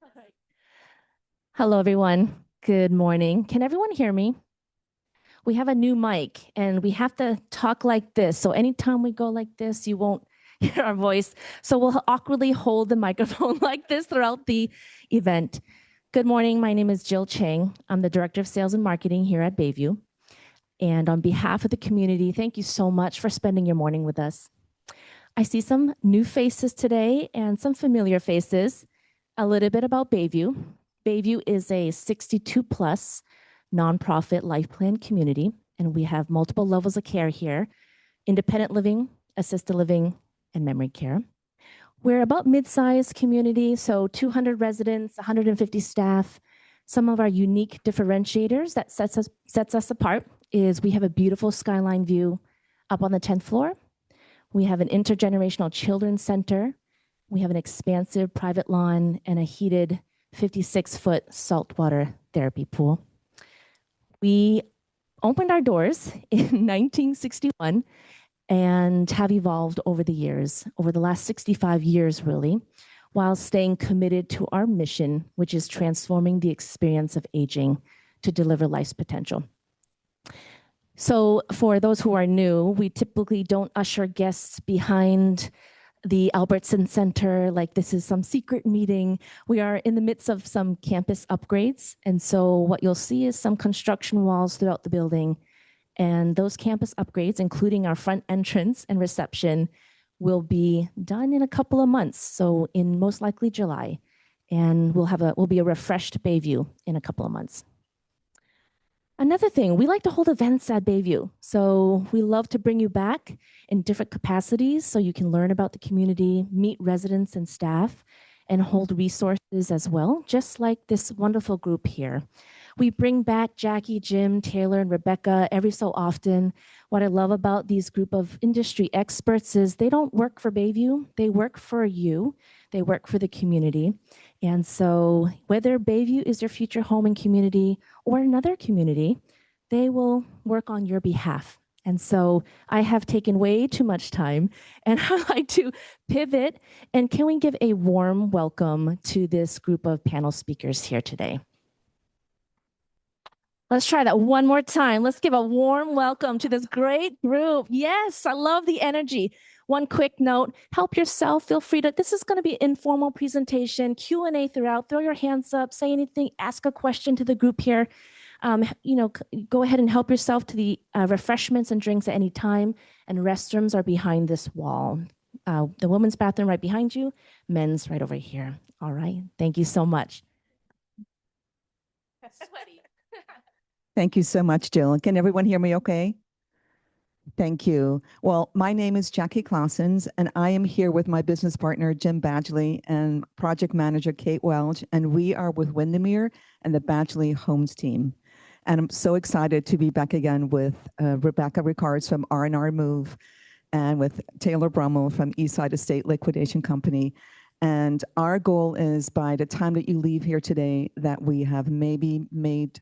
Alright. Hello, everyone. Good morning. Can everyone hear me? We have a new mic and we have to talk like this. So anytime we go like this, you won't hear our voice. So we'll awkwardly hold the microphone like this throughout the event. Good morning. My name is Jill Chang. I'm the Director of Sales and Marketing here at Bayview. And on behalf of the community, thank you so much for spending your morning with us. I see some new faces today and some familiar faces. A little bit about Bayview. Bayview is a 62 plus nonprofit life plan community, and we have multiple levels of care here: independent living, assisted living, and memory care. We're about mid-sized community, so 200 residents, 150 staff. Some of our unique differentiators that sets us apart is we have a beautiful skyline view up on the 10th floor. We have an intergenerational children's center. We have an expansive private lawn and a heated 56-foot saltwater therapy pool. We opened our doors in 1961 and have evolved over the years, over the last 65 years, really, while staying committed to our mission, which is transforming the experience of aging to deliver life's potential. So for those who are new, we typically don't usher guests behind the Albertson Center like this is some secret meeting. We are in the midst of some campus upgrades. And so what you'll see is some construction walls throughout the building. And those campus upgrades, including our front entrance and reception, will be done in a couple of months. So in most likely July. And we'll be a refreshed Bayview in a couple of months. Another thing, we like to hold events at Bayview. So we love to bring you back in different capacities so you can learn about the community, meet residents and staff, and hold resources as well, just like this wonderful group here. We bring back Jackie, Jim, Taylor, and Rebecca every so often. What I love about these group of industry experts is they don't work for Bayview, they work for you, they work for the community. And so whether Bayview is your future home and community or another community, they will work on your behalf. And so I have taken way too much time and I'd like to pivot. And can we give a warm welcome to this group of panel speakers here today? Let's try that one more time. Let's give a warm welcome to this great group. Yes, I love the energy. One quick note, help yourself, feel free to, this is gonna be an informal presentation, Q&A throughout, throw your hands up, say anything, ask a question to the group here. Go ahead and help yourself to the refreshments and drinks at any time, and restrooms are behind this wall. The women's bathroom right behind you, men's right over here. All right, thank you so much. Sweaty. Thank you so much, Jill. Can everyone hear me okay? Thank you. Well, my name is Jackie Clausens, and I am here with my business partner, Jim Badgley, and project manager, Kate Welch, and we are with Windermere and the Badgley Homes team. And I'm so excited to be back again with Rebecca Ricards from R&R Move and with Taylor Brummel from Eastside Estate Liquidation Company. And our goal is by the time that you leave here today that we have maybe made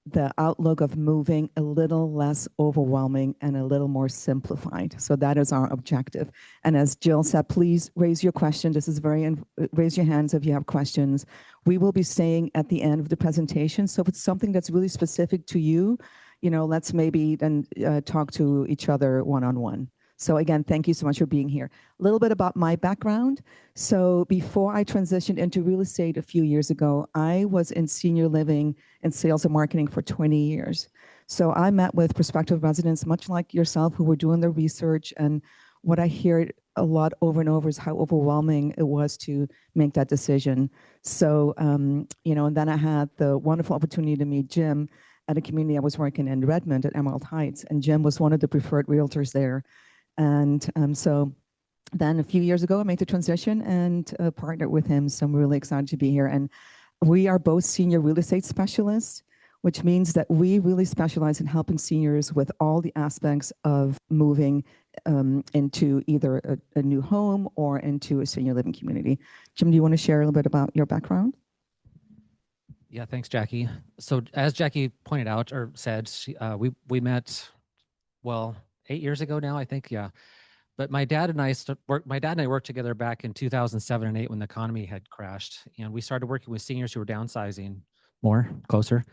the outlook of moving a little less overwhelming and a little more simplified. So that is our objective. And as Jill said, please raise your question. This is raise your hands if you have questions. We will be staying at the end of the presentation. So if it's something that's really specific to you, let's maybe then talk to each other one-on-one. So again, thank you so much for being here. A little bit about my background. So before I transitioned into real estate a few years ago, I was in senior living and sales and marketing for 20 years. So I met with prospective residents, much like yourself, who were doing their research. And what I hear a lot over and over is how overwhelming it was to make that decision. So, and then I had the wonderful opportunity to meet Jim at a community I was working in Redmond at Emerald Heights. And Jim was one of the preferred realtors there. And so then a few years ago, I made the transition and partnered with him. So I'm really excited to be here. And we are both senior real estate specialists, which means that we really specialize in helping seniors with all the aspects of moving into either a new home or into a senior living community. Jim, do you want to share a little bit about your background? Yeah, thanks, Jackie. So as Jackie pointed out or said, we met, well, 8 years ago now, I think, yeah. But my dad and I worked together back in 2007 and 8 when the economy had crashed, and we started working with seniors who were downsizing closer.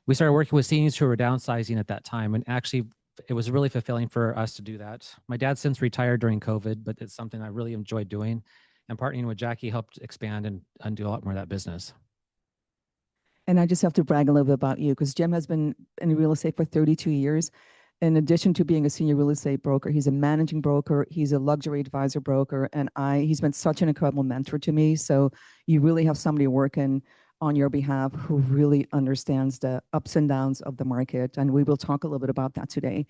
We started working with seniors who were downsizing at that time, and actually it was really fulfilling for us to do that. My dad since retired during COVID, but it's something I really enjoyed doing, and partnering with Jackie helped expand and do a lot more of that business. And I just have to brag a little bit about you because Jim has been in real estate for 32 years. In addition to being a senior real estate broker, he's a managing broker, he's a luxury advisor broker, and he's been such an incredible mentor to me. So you really have somebody working on your behalf who really understands the ups and downs of the market. And we will talk a little bit about that today.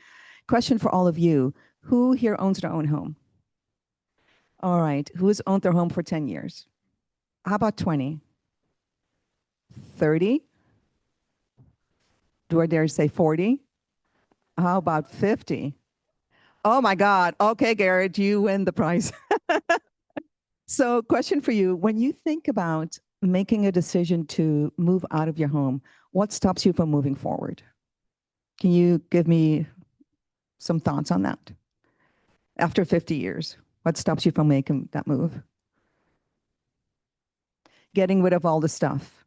Question for all of you. Who here owns their own home? All right. Who has owned their home for 10 years? How about 20? 30? Do I dare say 40? How about 50? Oh my God. Okay, Garrett, you win the prize. So, question for you. When you think about making a decision to move out of your home, what stops you from moving forward? Can you give me some thoughts on that? After 50 years, what stops you from making that move? Getting rid of all the stuff.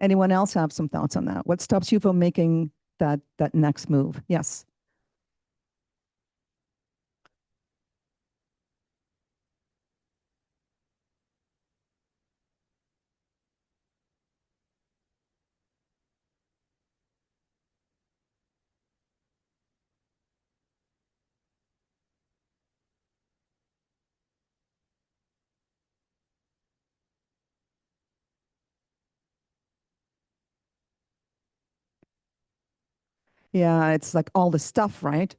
Anyone else have some thoughts on that? What stops you from making that next move? Yes. Yeah, it's like all the stuff, right?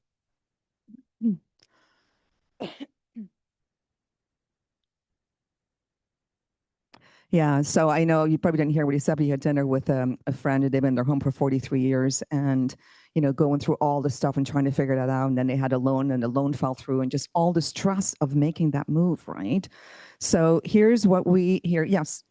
Yeah, so I know you probably didn't hear what he said, but he had dinner with a friend, and they've been in their home for 43 years, and going through all the stuff and trying to figure that out. And then they had a loan, and the loan fell through, and just all the stress of making that move, right? So here's what we hear. Yes.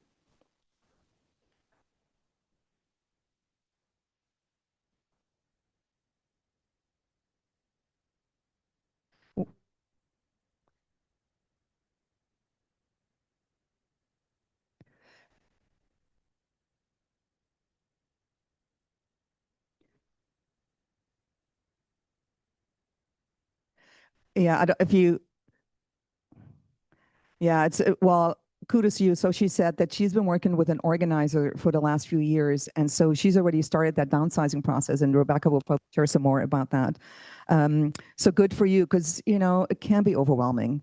Yeah, I don't, if you, yeah, it's well, kudos to you. So she said that she's been working with an organizer for the last few years, and so she's already started that downsizing process. And Rebecca will probably share some more about that. So good for you, because it can be overwhelming.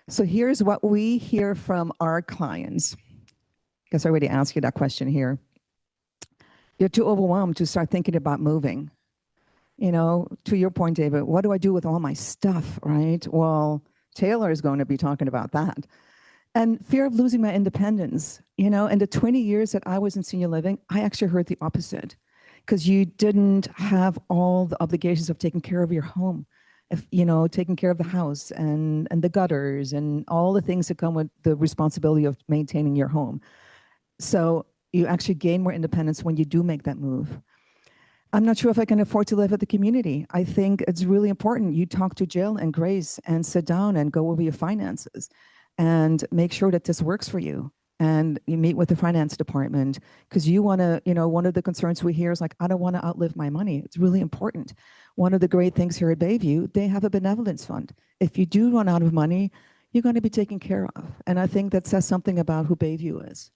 So here's what we hear from our clients. I guess I already asked you that question here. You're too overwhelmed to start thinking about moving. To your point, David, what do I do with all my stuff, right? Well, Taylor is going to be talking about that. And fear of losing my independence. In the 20 years that I was in senior living, I actually heard the opposite, because you didn't have all the obligations of taking care of your home, taking care of the house and the gutters and all the things that come with the responsibility of maintaining your home. So you actually gain more independence when you do make that move. I'm not sure if I can afford to live at the community. I think it's really important you talk to Jill and Grace and sit down and go over your finances and make sure that this works for you. And you meet with the finance department, because you want to, one of the concerns we hear is like, I don't want to outlive my money. It's really important. One of the great things here at Bayview, they have a benevolence fund. If you do run out of money, you're going to be taken care of. And I think that says something about who Bayview is.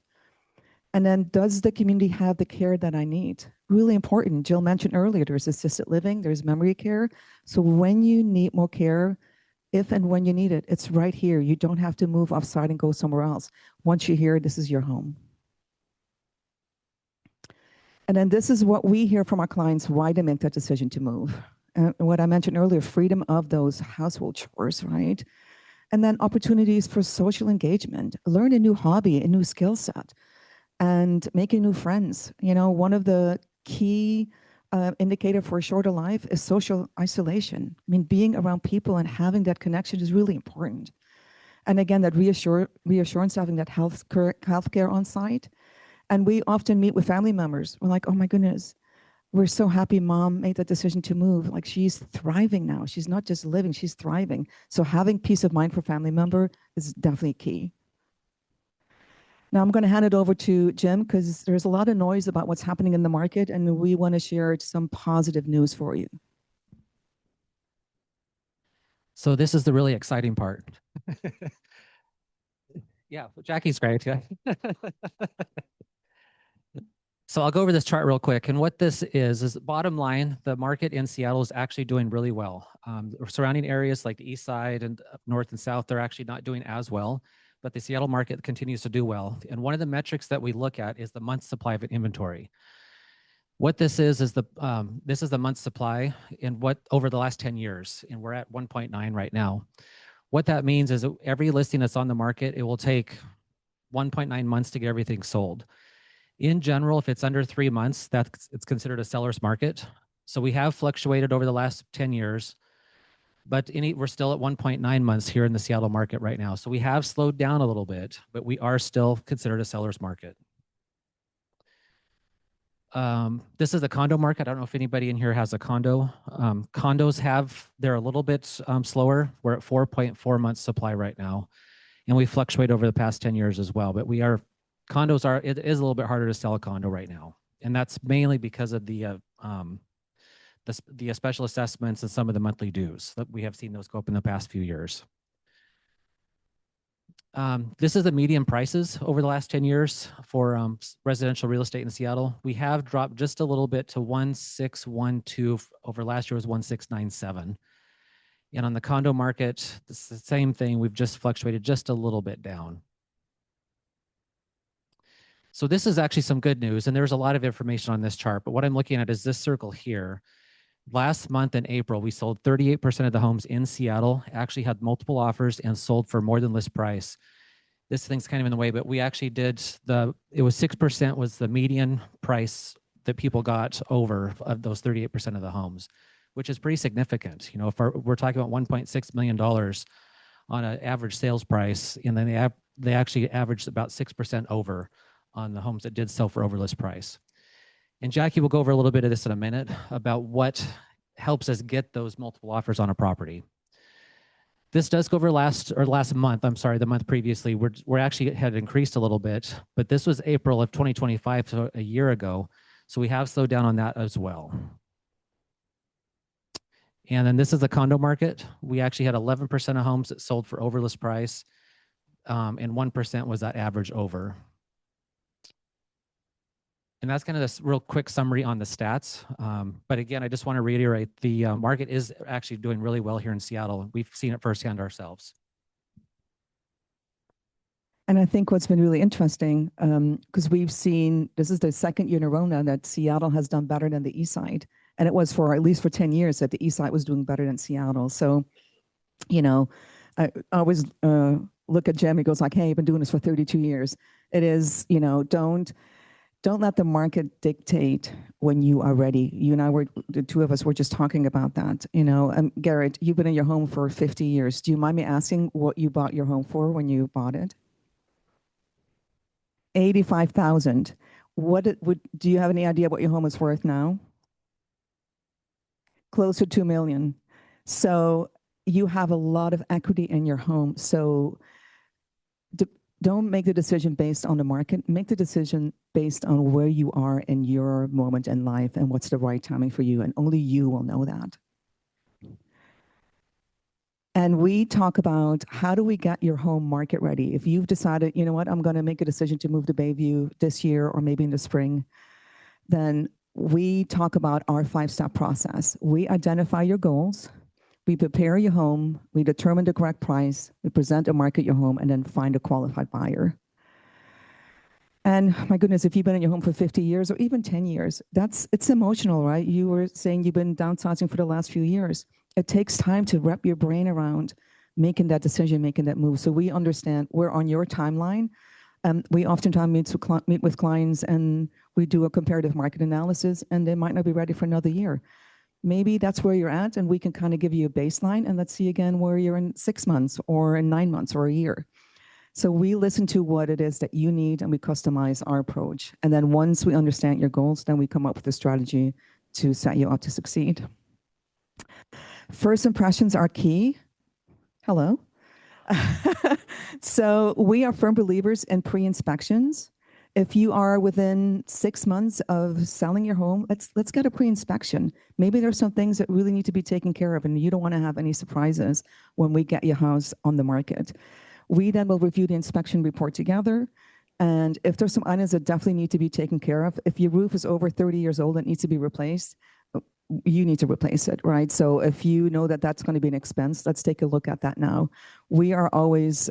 And then, does the community have the care that I need? Really important. Jill mentioned earlier, there's assisted living, there's memory care. So when you need more care, if and when you need it, it's right here. You don't have to move offsite and go somewhere else. Once you're here, this is your home. And then this is what we hear from our clients, why they make that decision to move. And what I mentioned earlier, freedom of those household chores, right? And then opportunities for social engagement, learn a new hobby, a new skill set, and making new friends. One of the key indicator for a shorter life is social isolation. I mean, being around people and having that connection is really important. And again, that reassurance, having that healthcare on site. And we often meet with family members. We're like, oh my goodness, we're so happy mom made that decision to move. Like, she's thriving now. She's not just living, she's thriving. So having peace of mind for family member is definitely key. Now I'm going to hand it over to Jim because there's a lot of noise about what's happening in the market, and we want to share some positive news for you. So this is the really exciting part. Yeah, Jackie's great. Yeah. So I'll go over this chart real quick. And what this is bottom line, the market in Seattle is actually doing really well. Surrounding areas like the east side and north and south, they're actually not doing as well, but the Seattle market continues to do well. And one of the metrics that we look at is the month's supply of inventory. What this is the month's supply in what over the last 10 years, and we're at 1.9 right now. What that means is that every listing that's on the market, it will take 1.9 months to get everything sold. In general, if it's under 3 months, it's considered a seller's market. So we have fluctuated over the last 10 years, but we're still at 1.9 months here in the Seattle market right now. So we have slowed down a little bit, but we are still considered a seller's market. This is the condo market. I don't know if anybody in here has a condo. Condos they're a little bit slower. We're at 4.4 months supply right now. And we fluctuate over the past 10 years as well, but it is a little bit harder to sell a condo right now. And that's mainly because of the special assessments and some of the monthly dues that we have seen those go up in the past few years. This is the median prices over the last 10 years for residential real estate in Seattle. We have dropped just a little bit to 1,612. Over last year was 1,697. And on the condo market, it's the same thing. We've just fluctuated just a little bit down. So this is actually some good news, and there's a lot of information on this chart, but what I'm looking at is this circle here. Last month in April, we sold 38% of the homes in Seattle, actually had multiple offers and sold for more than list price. This thing's kind of in the way, but we actually it was 6% was the median price that people got over of those 38% of the homes, which is pretty significant. You know, if we're talking about $1.6 million on an average sales price, and then they actually averaged about 6% over on the homes that did sell for over list price. And Jackie will go over a little bit of this in a minute about what helps us get those multiple offers on a property. This does go over last month. I'm sorry, the month previously. We're actually had increased a little bit, but this was April of 2025, so a year ago. So we have slowed down on that as well. And then this is the condo market. We actually had 11% of homes that sold for over list price, and 1% was that average over. And that's kind of this real quick summary on the stats. But again, I just want to reiterate, the market is actually doing really well here in Seattle. We've seen it firsthand ourselves. And I think what's been really interesting, because we've seen, this is the second year in a row now that Seattle has done better than the East Side. And it was for at least for 10 years that the East Side was doing better than Seattle. So, you know, I always look at Jim, he goes like, hey, I've been doing this for 32 years. It is, you know, don't let the market dictate when you are ready. You and I the two of us were just talking about that. You know, Garrett, you've been in your home for 50 years. Do you mind me asking what you bought your home for when you bought it? $85,000. Do you have any idea what your home is worth now? Close to $2 million. So you have a lot of equity in your home. So don't make the decision based on the market. Make the decision based on where you are in your moment in life and what's the right timing for you. And only you will know that. And we talk about how do we get your home market ready? If you've decided, you know what, I'm going to make a decision to move to Bayview this year or maybe in the spring, then we talk about our 5-step process. We identify your goals. We prepare your home, we determine the correct price, we present and market your home, and then find a qualified buyer. And my goodness, if you've been in your home for 50 years or even 10 years, it's emotional, right? You were saying you've been downsizing for the last few years. It takes time to wrap your brain around making that decision, making that move. So we understand we're on your timeline. We oftentimes meet with clients and we do a comparative market analysis, and they might not be ready for another year. Maybe that's where you're at, and we can kind of give you a baseline, and let's see again where you're in 6 months or in 9 months or a year. So we listen to what it is that you need, and we customize our approach. And then once we understand your goals, then we come up with a strategy to set you up to succeed. First impressions are key. Hello. So we are firm believers in pre-inspections. If you are within 6 months of selling your home, let's get a pre-inspection. Maybe there's some things that really need to be taken care of and you don't want to have any surprises when we get your house on the market. We then will review the inspection report together. And if there's some items that definitely need to be taken care of, if your roof is over 30 years old and needs to be replaced, you need to replace it, right? So if you know that that's going to be an expense, let's take a look at that now. We are always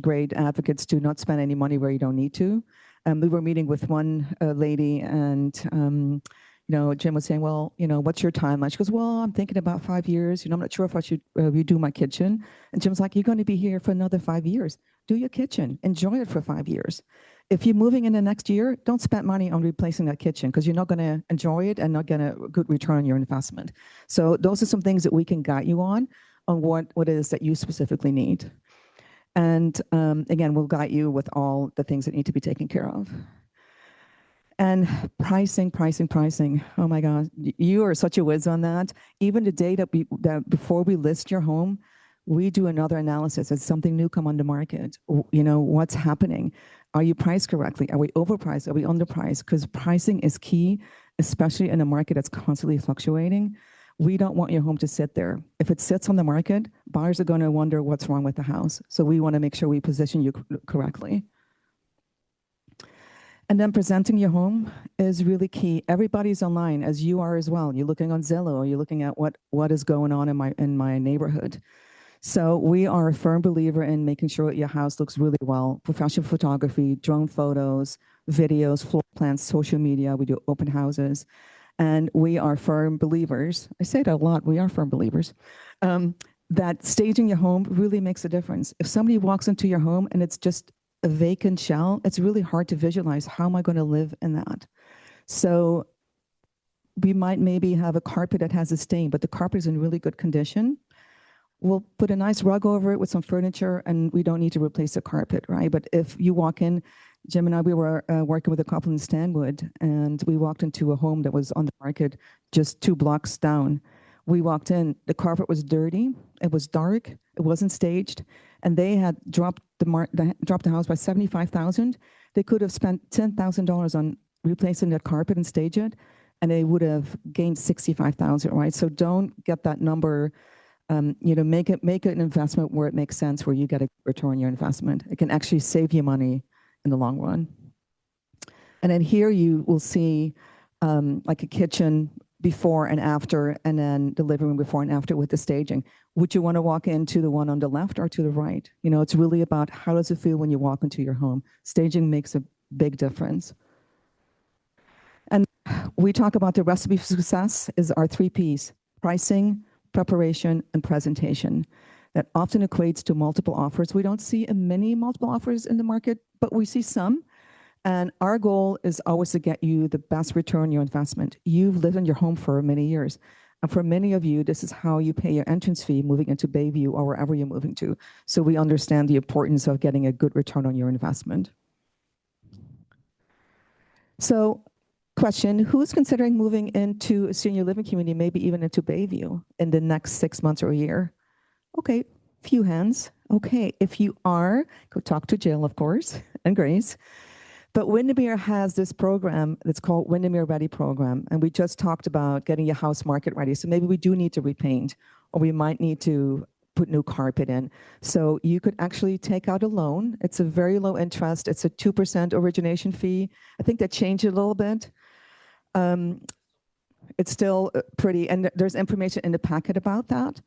great advocates to not spend any money where you don't need to. We were meeting with one lady and, Jim was saying, well, what's your timeline? She goes, well, I'm thinking about 5 years. I'm not sure if I should redo my kitchen. And Jim's like, you're going to be here for another 5 years. Do your kitchen. Enjoy it for 5 years. If you're moving in the next year, don't spend money on replacing that kitchen because you're not going to enjoy it and not get a good return on your investment. So those are some things that we can guide you on what it is that you specifically need. And again, we'll guide you with all the things that need to be taken care of. And pricing. Oh my God, you are such a whiz on that. Even the day that before we list your home, we do another analysis. As something new come on the market, what's happening? Are you priced correctly? Are we overpriced? Are we underpriced? Because pricing is key, especially in a market that's constantly fluctuating. We don't want your home to sit there. If it sits on the market, buyers are going to wonder what's wrong with the house. So we want to make sure we position you correctly. And then presenting your home is really key. Everybody's online, as you are as well. You're looking on Zillow, or you're looking at what is going on in my neighborhood. So we are a firm believer in making sure that your house looks really well. Professional photography, drone photos, videos, floor plans, social media. We do open houses. And we are firm believers. I say that a lot. We are firm believers. That staging your home really makes a difference. If somebody walks into your home and it's just a vacant shell, it's really hard to visualize, how am I going to live in that? So we might maybe have a carpet that has a stain, but the carpet is in really good condition. We'll put a nice rug over it with some furniture and we don't need to replace the carpet, right? But if you walk in, Jim and I, we were working with a couple in Stanwood and we walked into a home that was on the market just 2 blocks down. We walked in, the carpet was dirty, it was dark, it wasn't staged, and they had dropped the house by $75,000. They could have spent $10,000 on replacing that carpet and stage it, and they would have gained $65,000, right? So don't get that number. Make it an investment where it makes sense, where you get a return on your investment. It can actually save you money in the long run. And then here you will see like a kitchen before and after, and then the living room before and after with the staging. Would you want to walk into the one on the left or to the right? It's really about how does it feel when you walk into your home. Staging makes a big difference. And we talk about the recipe for success is our 3 Ps: pricing, preparation, and presentation. That often equates to multiple offers. We don't see many multiple offers in the market, but we see some. And our goal is always to get you the best return on your investment. You've lived in your home for many years. And for many of you, this is how you pay your entrance fee moving into Bayview or wherever you're moving to. So we understand the importance of getting a good return on your investment. So question, who's considering moving into a senior living community, maybe even into Bayview in the next 6 months or a year? Okay, few hands. Okay, if you are, go talk to Jill, of course, and Grace. But Windermere has this program that's called Windermere Ready program. And we just talked about getting your house market ready. So maybe we do need to repaint, or we might need to put new carpet in. So you could actually take out a loan. It's a very low interest. It's a 2% origination fee. I think that changed a little bit. It's still pretty, and there's information in the packet about that.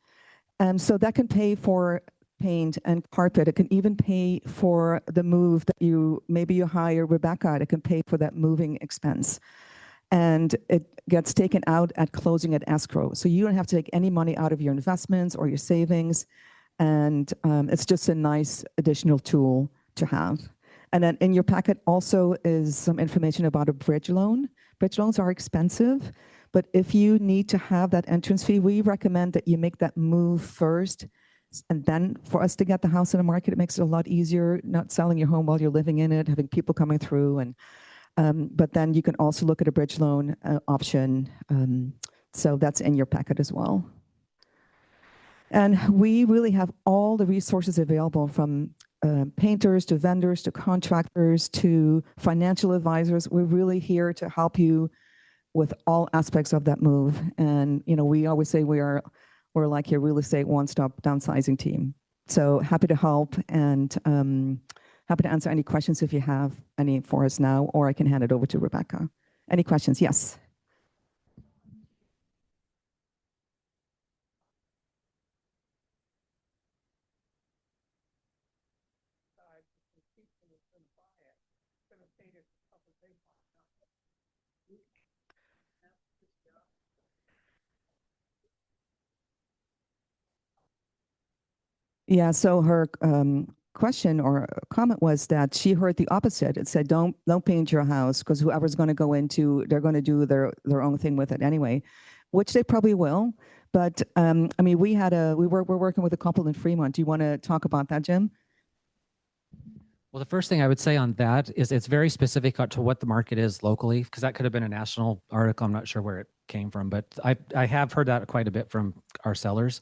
So that can pay for paint and carpet. It can even pay for the move that maybe you hire Rebecca. It can pay for that moving expense. And it gets taken out at closing at escrow. So you don't have to take any money out of your investments or your savings. And it's just a nice additional tool to have. And then in your packet also is some information about a bridge loan. Bridge loans are expensive, but if you need to have that entrance fee, we recommend that you make that move first. And then for us to get the house in the market, it makes it a lot easier, not selling your home while you're living in it, having people coming through. And But then you can also look at a bridge loan option. So that's in your packet as well. And we really have all the resources available, from painters to vendors to contractors to financial advisors. We're really here to help you with all aspects of that move. And we always say we're like your real estate one-stop downsizing team. So happy to help, and happy to answer any questions if you have any for us now, or I can hand it over to Rebecca. Any questions? Yes. Yeah, so her question or comment was that she heard the opposite. It said, don't paint your house, because whoever's going to go into, they're going to do their own thing with it anyway, which they probably will. But I mean, we're working with a couple in Fremont. Do you want to talk about that, Jim? Well, the first thing I would say on that is it's very specific to what the market is locally, because that could have been a national article. I'm not sure where it came from, but I have heard that quite a bit from our sellers.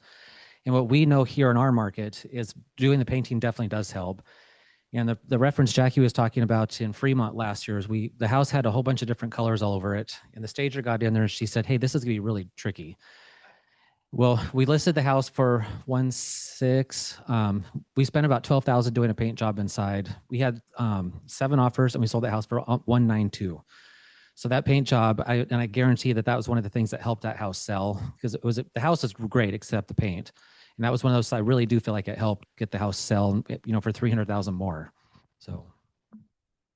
And what we know here in our market is doing the painting definitely does help. And the reference Jackie was talking about in Fremont last year is the house had a whole bunch of different colors all over it. And the stager got in there and she said, hey, this is gonna be really tricky. Well, we listed the house for 1.6. We spent about $12,000 doing a paint job inside. We had 7 offers and we sold the house for 192. So that paint job, I guarantee that was one of the things that helped that house sell, because the house is great except the paint, and that was one of those I really do feel like it helped get the house sell, for 300,000 more. So.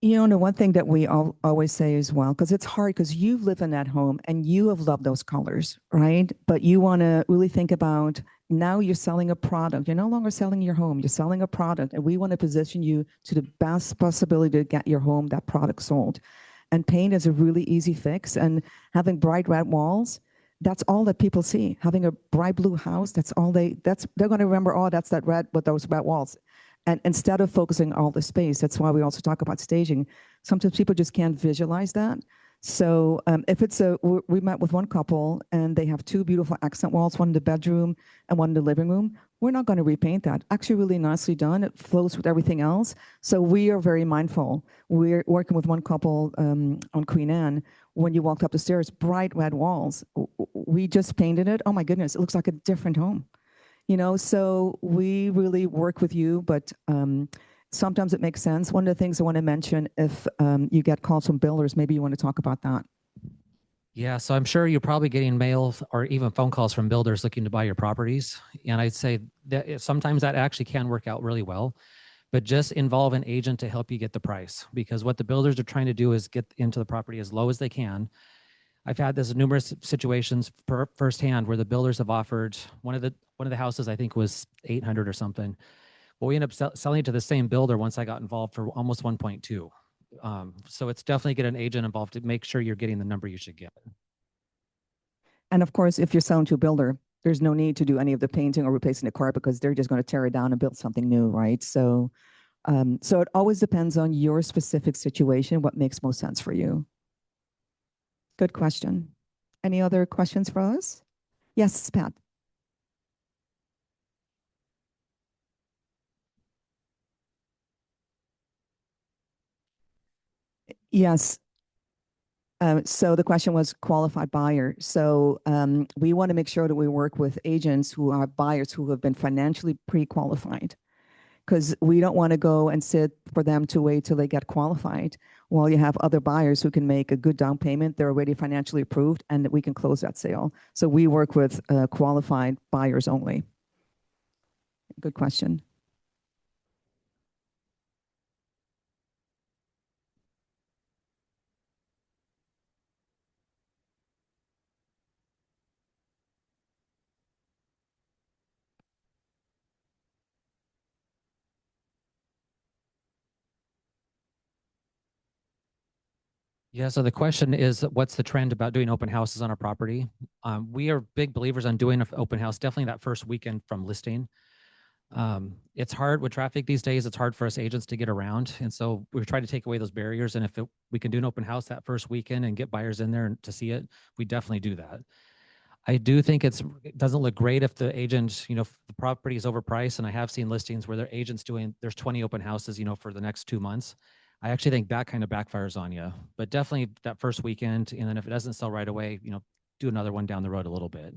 The one thing that we always say as well, because it's hard, because you live in that home and you have loved those colors, right? But you want to really think about, now you're selling a product. You're no longer selling your home. You're selling a product, and we want to position you to the best possibility to get your home, that product sold. And paint is a really easy fix. And having bright red walls, that's all that people see. Having a bright blue house, they're going to remember, oh, that's that red with those red walls. And instead of focusing all the space, that's why we also talk about staging. Sometimes people just can't visualize that. So if we met with one couple and they have 2 beautiful accent walls, one in the bedroom and one in the living room, we're not going to repaint that. Actually, really nicely done. It flows with everything else. So we are very mindful. We're working with one couple on Queen Anne. When you walked up the stairs, bright red walls. We just painted it. Oh my goodness, it looks like a different home. So we really work with you, but sometimes it makes sense. One of the things I want to mention, if you get calls from builders, maybe you want to talk about that. Yeah, so I'm sure you're probably getting mail or even phone calls from builders looking to buy your properties. And I'd say that sometimes that actually can work out really well, but just involve an agent to help you get the price, because what the builders are trying to do is get into the property as low as they can. I've had this in numerous situations firsthand where the builders have offered one of the houses, I think was 800 or something. Well, we ended up selling it to the same builder once I got involved for almost 1.2. So it's definitely get an agent involved to make sure you're getting the number you should get. And of course, if you're selling to a builder, there's no need to do any of the painting or replacing the carpet, because they're just going to tear it down and build something new, right? So, so it always depends on your specific situation, what makes most sense for you. Good question. Any other questions for us? Yes, Pat. Yes. So the question was qualified buyer. So we want to make sure that we work with agents who are buyers who have been financially pre-qualified, because we don't want to go and sit for them to wait till they get qualified, while you have other buyers who can make a good down payment. They're already financially approved, and that we can close that sale. So we work with qualified buyers only. Good question. Yeah, so the question is, what's the trend about doing open houses on our property? We are big believers on doing an open house, definitely that first weekend from listing. It's hard with traffic these days. It's hard for us agents to get around. And so we're trying to take away those barriers. And if we can do an open house that first weekend and get buyers in there to see it, we definitely do that. I do think it doesn't look great if the agent, if the property is overpriced. And I have seen listings where their agent's there's 20 open houses, for the next 2 months. I actually think that kind of backfires on you, but definitely that first weekend. And then if it doesn't sell right away, do another one down the road a little bit,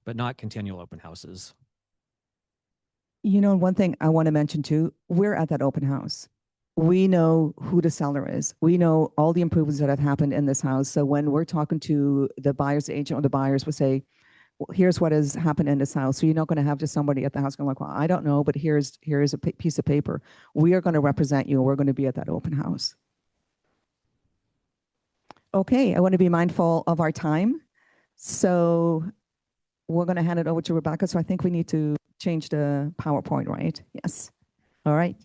but not continual open houses. One thing I want to mention too, we're at that open house. We know who the seller is. We know all the improvements that have happened in this house. So when we're talking to the buyer's agent or the buyers, we say, well, here's what has happened in this house. So you're not going to have just somebody at the house going like, well, I don't know, but here's a piece of paper. We are going to represent you. We're going to be at that open house. Okay, I want to be mindful of our time. So we're going to hand it over to Rebecca. So I think we need to change the PowerPoint, right? Yes. All right.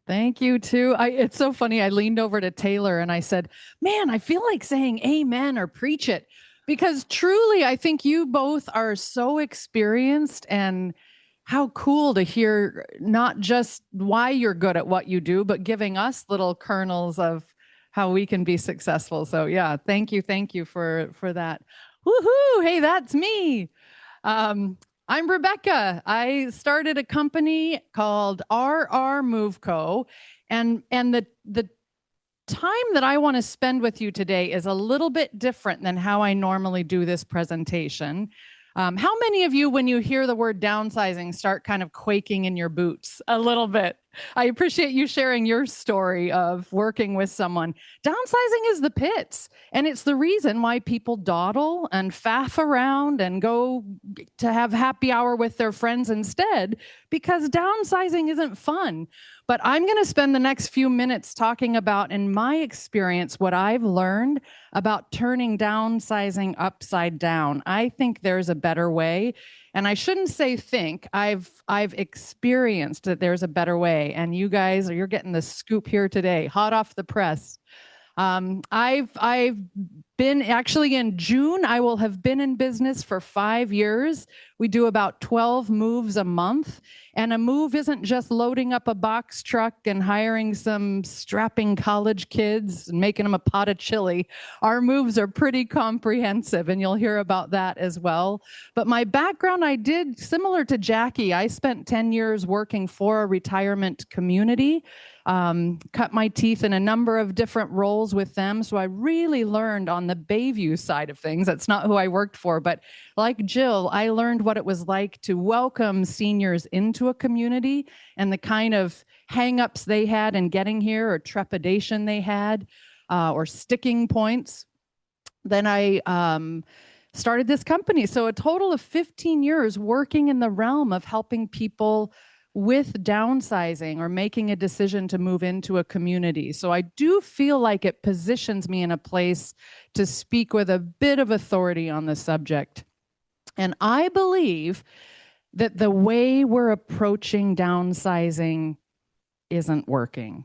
Thank you too. It's so funny. I leaned over to Taylor and I said, man, I feel like saying amen or preach it, because truly, I think you both are so experienced, and how cool to hear not just why you're good at what you do, but giving us little kernels of how we can be successful. So yeah, thank you for that. Woohoo! Hey, that's me. I'm Rebecca. I started a company called RR Move Co. And the time that I want to spend with you today is a little bit different than how I normally do this presentation. How many of you, when you hear the word downsizing, start kind of quaking in your boots a little bit? I appreciate you sharing your story of working with someone. Downsizing is the pits, and it's the reason why people dawdle and faff around and go to have happy hour with their friends instead, because downsizing isn't fun. But I'm going to spend the next few minutes talking about, in my experience, what I've learned about turning downsizing upside down. I think there's a better way. And I shouldn't say think. I've experienced that there's a better way. And you guys, you're getting the scoop here today, hot off the press. I've been actually, in June, I will have been in business for 5 years. We do about 12 moves a month. And a move isn't just loading up a box truck and hiring some strapping college kids and making them a pot of chili. Our moves are pretty comprehensive, and you'll hear about that as well. But my background, I did similar to Jackie. I spent 10 years working for a retirement community. Cut my teeth in a number of different roles with them. So I really learned on the Bayview side of things. That's not who I worked for, but like Jill, I learned what it was like to welcome seniors into a community and the kind of hang-ups they had in getting here, or trepidation they had, or sticking points. Then I started this company. So a total of 15 years working in the realm of helping people with downsizing or making a decision to move into a community. So I do feel like it positions me in a place to speak with a bit of authority on the subject. And I believe that the way we're approaching downsizing isn't working.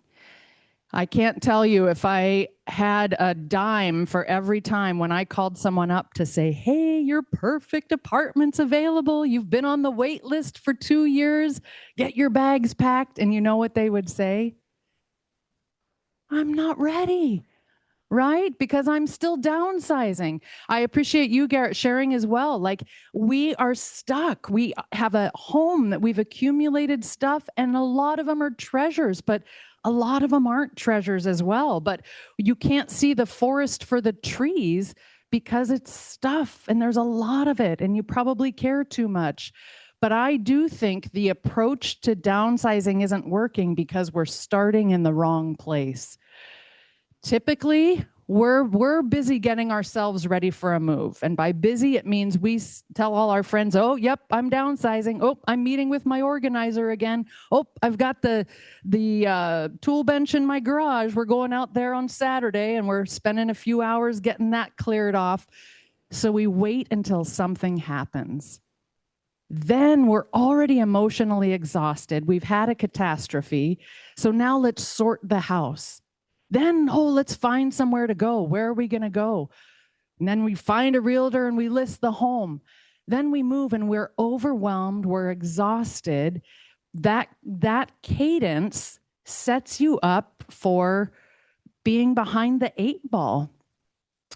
I can't tell you if I had a dime for every time when I called someone up to say, hey, your perfect apartment's available. You've been on the wait list for 2 years. Get your bags packed. And you know what they would say? I'm not ready. Right? Because I'm still downsizing. I appreciate you, Garrett, sharing as well. Like, we are stuck. We have a home that we've accumulated stuff, and a lot of them are treasures, but a lot of them aren't treasures as well. But you can't see the forest for the trees because it's stuff, and there's a lot of it, and you probably care too much. But I do think the approach to downsizing isn't working because we're starting in the wrong place. Typically, we're busy getting ourselves ready for a move. And by busy, it means we tell all our friends, oh, yep, I'm downsizing. Oh, I'm meeting with my organizer again. Oh, I've got the tool bench in my garage. We're going out there on Saturday, and we're spending a few hours getting that cleared off. So we wait until something happens. Then we're already emotionally exhausted. We've had a catastrophe. So now let's sort the house. Then, let's find somewhere to go. Where are we going to go? And then we find a realtor and we list the home. Then we move and we're overwhelmed, we're exhausted, that cadence sets you up for being behind the 8 ball.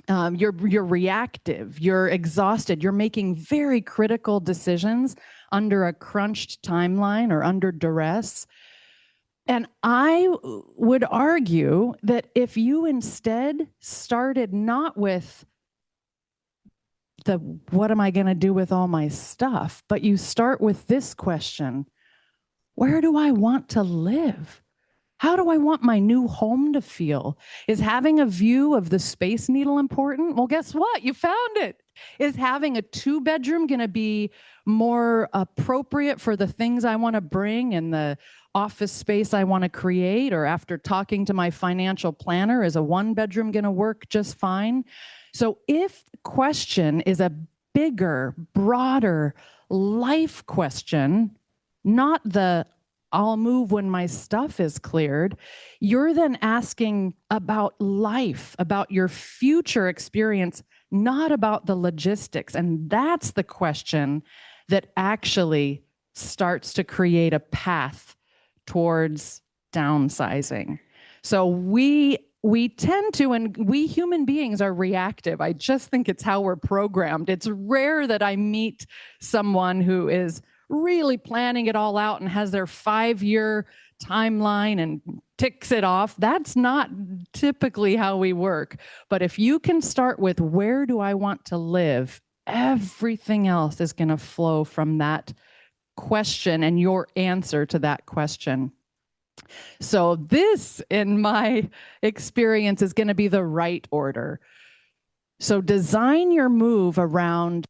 You're reactive, you're exhausted, you're making very critical decisions under a crunched timeline or under duress. And I would argue that if you instead started not with the what am I going to do with all my stuff, but you start with this question: where do I want to live? How do I want my new home to feel? Is having a view of the Space Needle important? Well, guess what? You found it. Is having a 2-bedroom going to be more appropriate for the things I want to bring in the office space I want to create? Or after talking to my financial planner, is a 1-bedroom going to work just fine? So if the question is a bigger, broader life question, not the I'll move when my stuff is cleared, you're then asking about life, about your future experience, not about the logistics. And that's the question that actually starts to create a path towards downsizing. So we tend to, and we human beings are reactive. I just think it's how we're programmed. It's rare that I meet someone who is really planning it all out and has their 5-year timeline and ticks it off. That's not typically how we work. But if you can start with where do I want to live, everything else is going to flow from that question and your answer to that question. So this, in my experience, is going to be the right order. So design your move around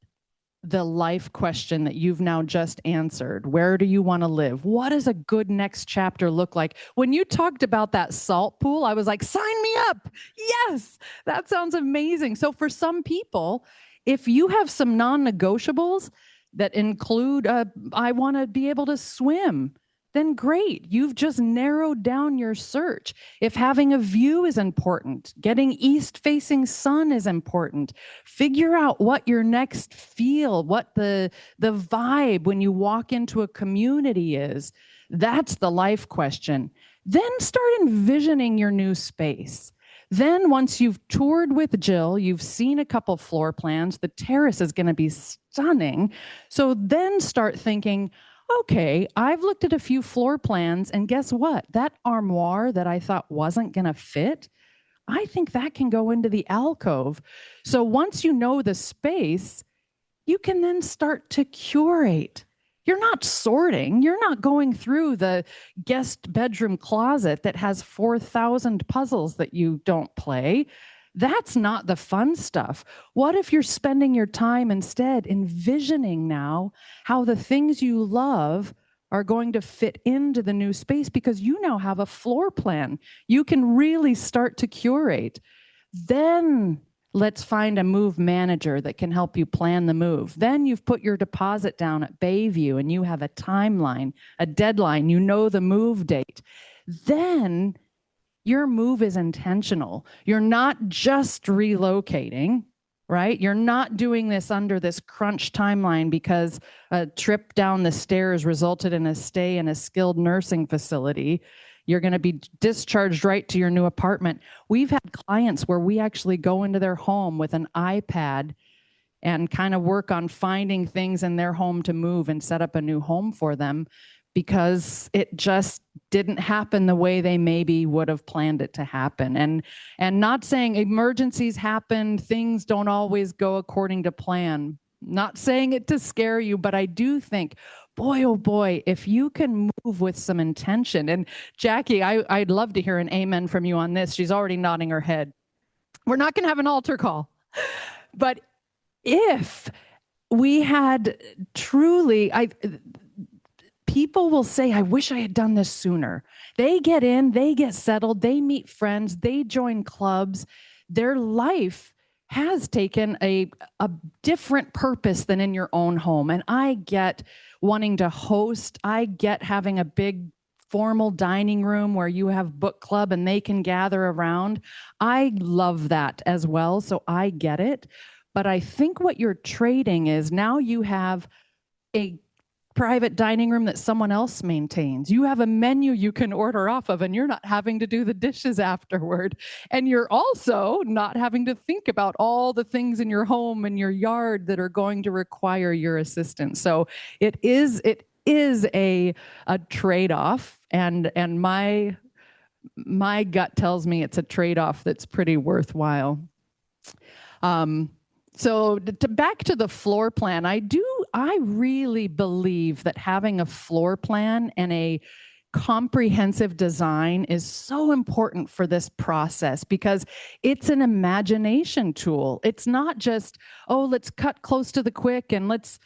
the life question that you've now just answered. Where do you want to live? What does a good next chapter look like? When you talked about that salt pool, I was like, sign me up. Yes, that sounds amazing. So for some people, if you have some non-negotiables that include, I want to be able to swim, then great. You've just narrowed down your search. If having a view is important, getting east-facing sun is important, figure out what your next feel, what the vibe when you walk into a community is. That's the life question. Then start envisioning your new space. Then once you've toured with Jill, you've seen a couple floor plans, the terrace is going to be stunning. So then start thinking, okay, I've looked at a few floor plans, and guess what? That armoire that I thought wasn't going to fit, I think that can go into the alcove. So once you know the space, you can then start to curate. You're not sorting. You're not going through the guest bedroom closet that has 4,000 puzzles that you don't play. That's not the fun stuff. What if you're spending your time instead envisioning now how the things you love are going to fit into the new space because you now have a floor plan. You can really start to curate. Then let's find a move manager that can help you plan the move. Then you've put your deposit down at Bayview and you have a timeline, a deadline, you know the move date. Then your move is intentional. You're not just relocating, right? You're not doing this under this crunch timeline because a trip down the stairs resulted in a stay in a skilled nursing facility. You're going to be discharged right to your new apartment. We've had clients where we actually go into their home with an iPad and kind of work on finding things in their home to move and set up a new home for them because it just didn't happen the way they maybe would have planned it to happen. And not saying emergencies happen, things don't always go according to plan. Not saying it to scare you, but I do think, boy, oh boy, if you can move with some intention. And Jackie, I'd love to hear an amen from you on this. She's already nodding her head. We're not going to have an altar call. But if we had truly, people will say, I wish I had done this sooner. They get in, they get settled, they meet friends, they join clubs. Their life has taken a different purpose than in your own home. And I get wanting to host. I get having a big formal dining room where you have book club and they can gather around. I love that as well. So I get it. But I think what you're trading is now you have a private dining room that someone else maintains. You have a menu you can order off of, and you're not having to do the dishes afterward. And you're also not having to think about all the things in your home and your yard that are going to require your assistance. So it is a trade-off, and my gut tells me it's a trade-off that's pretty worthwhile. So back to the floor plan, I really believe that having a floor plan and a comprehensive design is so important for this process, because it's an imagination tool. It's not just, oh, let's cut close to the quick and let's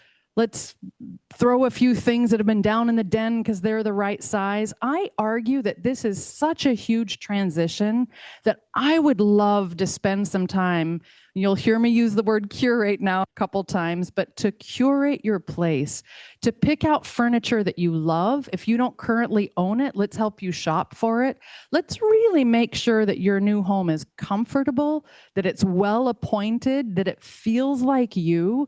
throw a few things that have been down in the den because they're the right size. I argue that this is such a huge transition that I would love to spend some time. You'll hear me use the word curate now a couple times, but to curate your place, to pick out furniture that you love. If you don't currently own it, let's help you shop for it. Let's really make sure that your new home is comfortable, that it's well appointed, that it feels like you.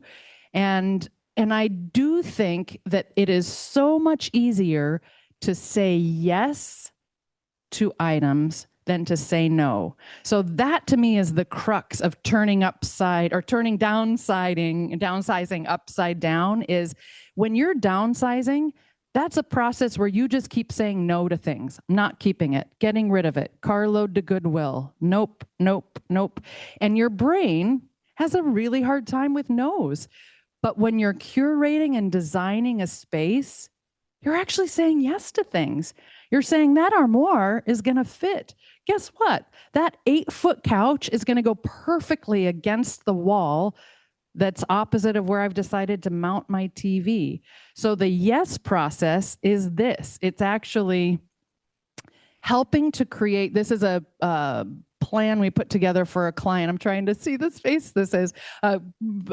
And I do think that it is so much easier to say yes to items than to say no. So that to me is the crux of downsizing upside down, is when you're downsizing, that's a process where you just keep saying no to things, not keeping it, getting rid of it, carload to Goodwill. Nope, nope, nope. And your brain has a really hard time with no's. But when you're curating and designing a space, you're actually saying yes to things. You're saying that armoire is going to fit. Guess what? That 8-foot couch is going to go perfectly against the wall that's opposite of where I've decided to mount my TV. So the yes process is this. It's actually helping to create, this is a plan we put together for a client. I'm trying to see the space. This is a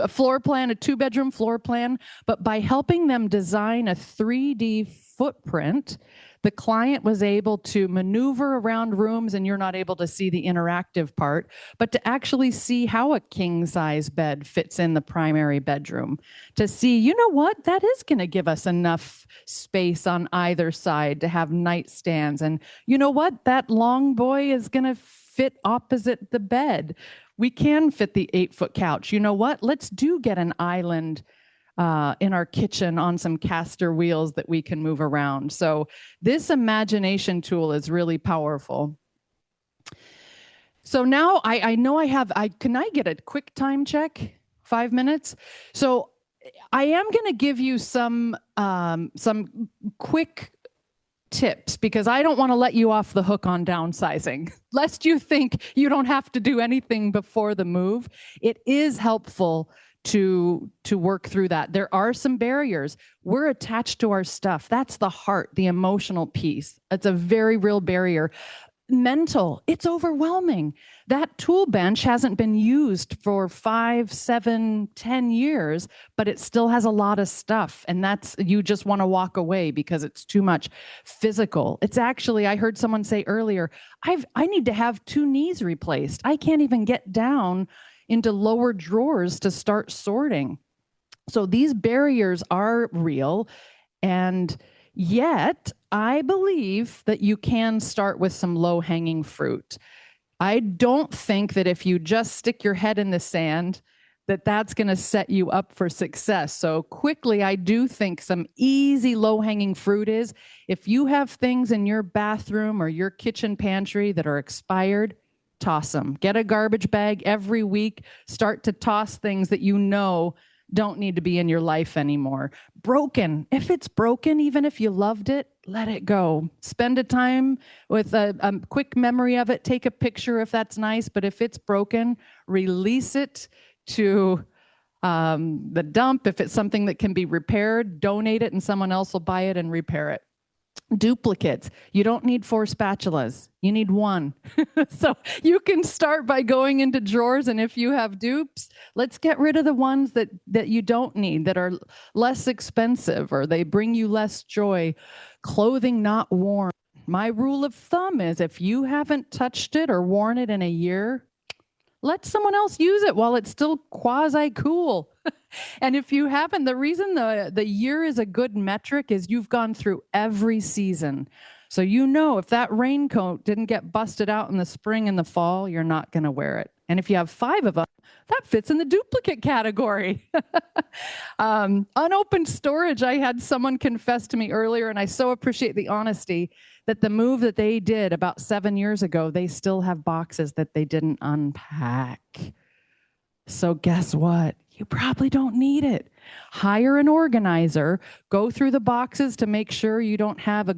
floor plan, a 2-bedroom floor plan, but by helping them design a 3D footprint, the client was able to maneuver around rooms, and you're not able to see the interactive part, but to actually see how a king-size bed fits in the primary bedroom, to see, you know what, that is going to give us enough space on either side to have nightstands. And you know what, that long boy is going to fit opposite the bed. We can fit the 8-foot couch. You know what? Let's get an island in our kitchen on some caster wheels that we can move around. So this imagination tool is really powerful. So now I know can I get a quick time check? 5 minutes? So I am going to give you some quick tips, because I don't want to let you off the hook on downsizing, lest you think you don't have to do anything before the move. It is helpful to work through that. There are some barriers. We're attached to our stuff. That's the heart, the emotional piece. It's a very real barrier. Mental, it's overwhelming. That tool bench hasn't been used for 5, 7, 10 years, but it still has a lot of stuff. And you just want to walk away because it's too much. Physical, it's actually, I heard someone say earlier, I need to have 2 knees replaced. I can't even get down into lower drawers to start sorting. So these barriers are real. And yet, I believe that you can start with some low-hanging fruit. I don't think that if you just stick your head in the sand, that's going to set you up for success. So quickly, I do think some easy low-hanging fruit is, if you have things in your bathroom or your kitchen pantry that are expired, toss them. Get a garbage bag every week. Start to toss things that you know don't need to be in your life anymore. Broken. If it's broken, even if you loved it, let it go. Spend a time with a quick memory of it. Take a picture if that's nice. But if it's broken, release it to the dump. If it's something that can be repaired, donate it and someone else will buy it and repair it. Duplicates. You don't need 4 spatulas. You need 1. So you can start by going into drawers, and if you have dupes, let's get rid of the ones that you don't need, that are less expensive or they bring you less joy. Clothing not worn. My rule of thumb is, if you haven't touched it or worn it in a year, let someone else use it while it's still quasi-cool. And if you haven't, the reason the year is a good metric is you've gone through every season. So you know if that raincoat didn't get busted out in the spring and the fall, you're not going to wear it. And if you have 5 of them, that fits in the duplicate category. Unopened storage, I had someone confess to me earlier, and I so appreciate the honesty, that the move that they did about 7 years ago, they still have boxes that they didn't unpack. So guess what? You probably don't need it. Hire an organizer, go through the boxes to make sure you don't have a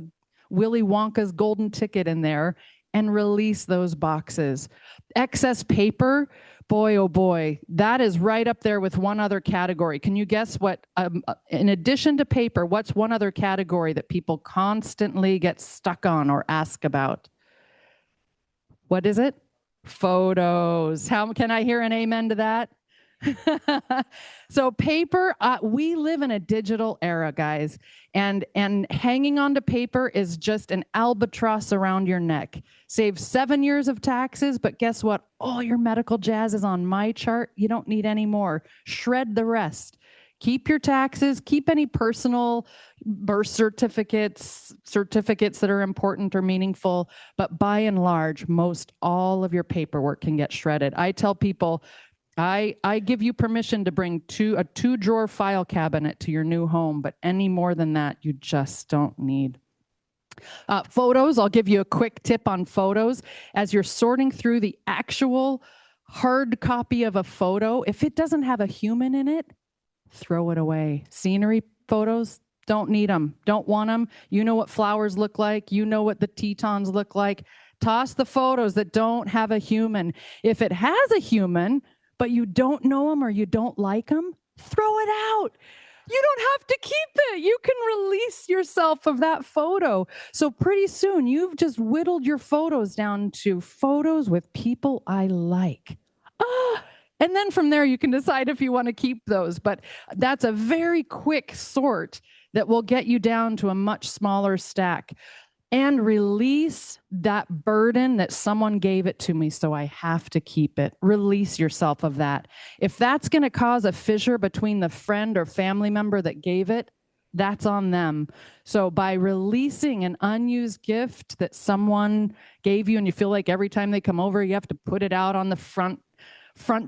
Willy Wonka's golden ticket in there, and release those boxes. Excess paper, boy, oh boy, that is right up there with one other category. Can you guess what, in addition to paper, what's one other category that people constantly get stuck on or ask about? What is it? Photos. How can I hear an amen to that? So paper, we live in a digital era, guys, and hanging on to paper is just an albatross around your neck. Save 7 years of taxes, but guess what? All your medical jazz is on my chart. You don't need any more. Shred the rest. Keep your taxes, keep any personal birth certificates that are important or meaningful, but by and large, most all of your paperwork can get shredded. I tell people, I give you permission to bring a 2-drawer file cabinet to your new home, but any more than that, you just don't need. Photos, I'll give you a quick tip on photos. As you're sorting through the actual hard copy of a photo, if it doesn't have a human in it, throw it away. Scenery photos, don't need them, don't want them. You know what flowers look like. You know what the Tetons look like. Toss the photos that don't have a human. If it has a human, but you don't know them or you don't like them, throw it out. You don't have to keep it. You can release yourself of that photo. So pretty soon you've just whittled your photos down to photos with people I like. And then from there you can decide if you want to keep those. But that's a very quick sort that will get you down to a much smaller stack. And release that burden that someone gave it to me, so I have to keep it. Release yourself of that. If that's going to cause a fissure between the friend or family member that gave it, that's on them. So by releasing an unused gift that someone gave you, and you feel like every time they come over, you have to put it out on the front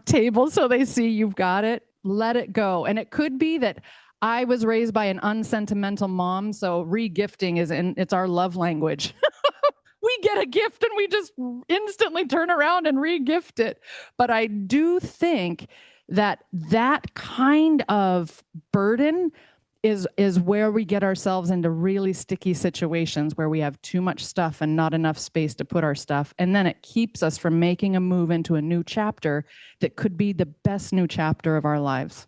table so they see you've got it, let it go. And it could be that I was raised by an unsentimental mom, so re-gifting it's our love language. We get a gift and we just instantly turn around and re-gift it. But I do think that kind of burden is where we get ourselves into really sticky situations where we have too much stuff and not enough space to put our stuff. And then it keeps us from making a move into a new chapter that could be the best new chapter of our lives.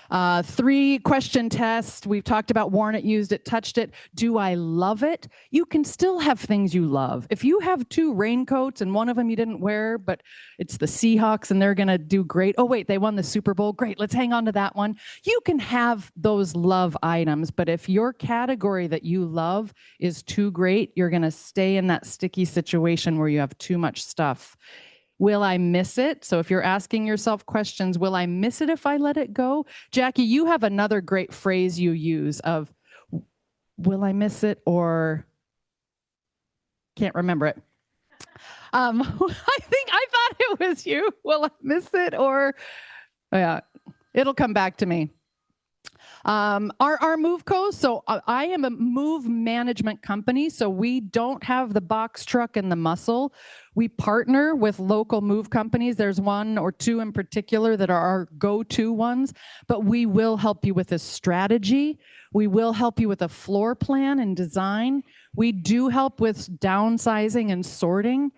3-question test. We've talked about worn it, used it, touched it. Do I love it? You can still have things you love. If you have 2 raincoats and one of them you didn't wear, but it's the Seahawks and they're going to do great. Oh, wait, they won the Super Bowl. Great. Let's hang on to that one. You can have those love items, but if your category that you love is too great, you're going to stay in that sticky situation where you have too much stuff. Will I miss it? So if you're asking yourself questions, will I miss it if I let it go? Jackie, you have another great phrase you use of, will I miss it, or can't remember it. I thought it was you. Will I miss it, or yeah, it'll come back to me. Our move codes, so I am a move management company, so we don't have the box truck and the muscle. We partner with local move companies. There's 1 or 2 in particular that are our go-to ones, but we will help you with a strategy. We will help you with a floor plan and design. We do help with downsizing and sorting,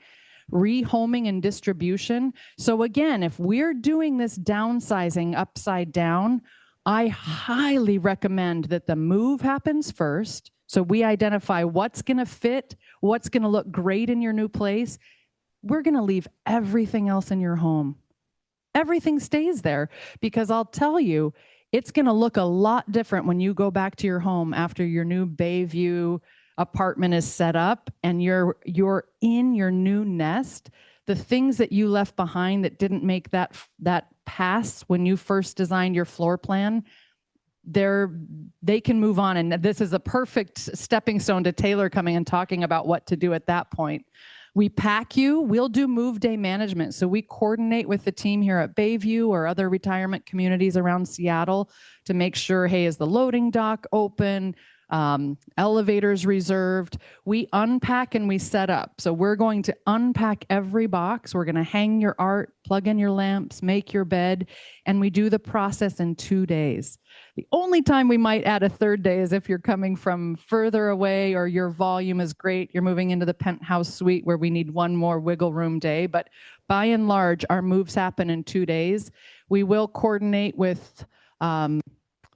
rehoming and distribution. So again, if we're doing this downsizing upside down, I highly recommend that the move happens first. So we identify what's going to fit, what's going to look great in your new place. We're going to leave everything else in your home. Everything stays there, because I'll tell you, it's going to look a lot different when you go back to your home after your new Bayview apartment is set up and you're in your new nest. the things that you left behind that didn't make that pass when you first designed your floor plan, they can move on. And this is a perfect stepping stone to Taylor coming and talking about what to do at that point. We pack you, we'll do move day management. So we coordinate with the team here at Bayview or other retirement communities around Seattle to make sure, hey, is the loading dock open? Elevators reserved. We unpack and we set up. So we're going to unpack every box. We're going to hang your art, plug in your lamps, make your bed, and we do the process in 2 days. The only time we might add a third day is if you're coming from further away or your volume is great, you're moving into the penthouse suite where we need one more wiggle room day. But by and large, our moves happen in 2 days. We will coordinate with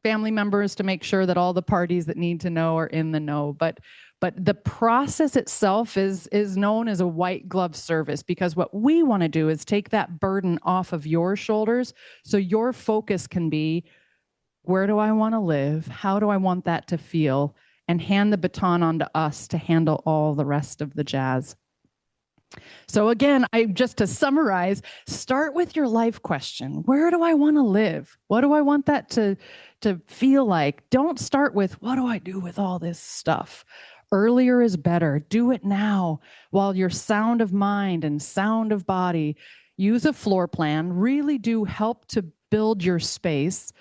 family members to make sure that all the parties that need to know are in the know. But the process itself is known as a white glove service, because what we want to do is take that burden off of your shoulders so your focus can be, where do I want to live? How do I want that to feel? And hand the baton on to us to handle all the rest of the jazz. So again, just to summarize, start with your life question. Where do I want to live? What do I want that to feel like? Don't start with, what do I do with all this stuff? Earlier is better. Do it now while you're sound of mind and sound of body. Use a floor plan. Really do help to build your space.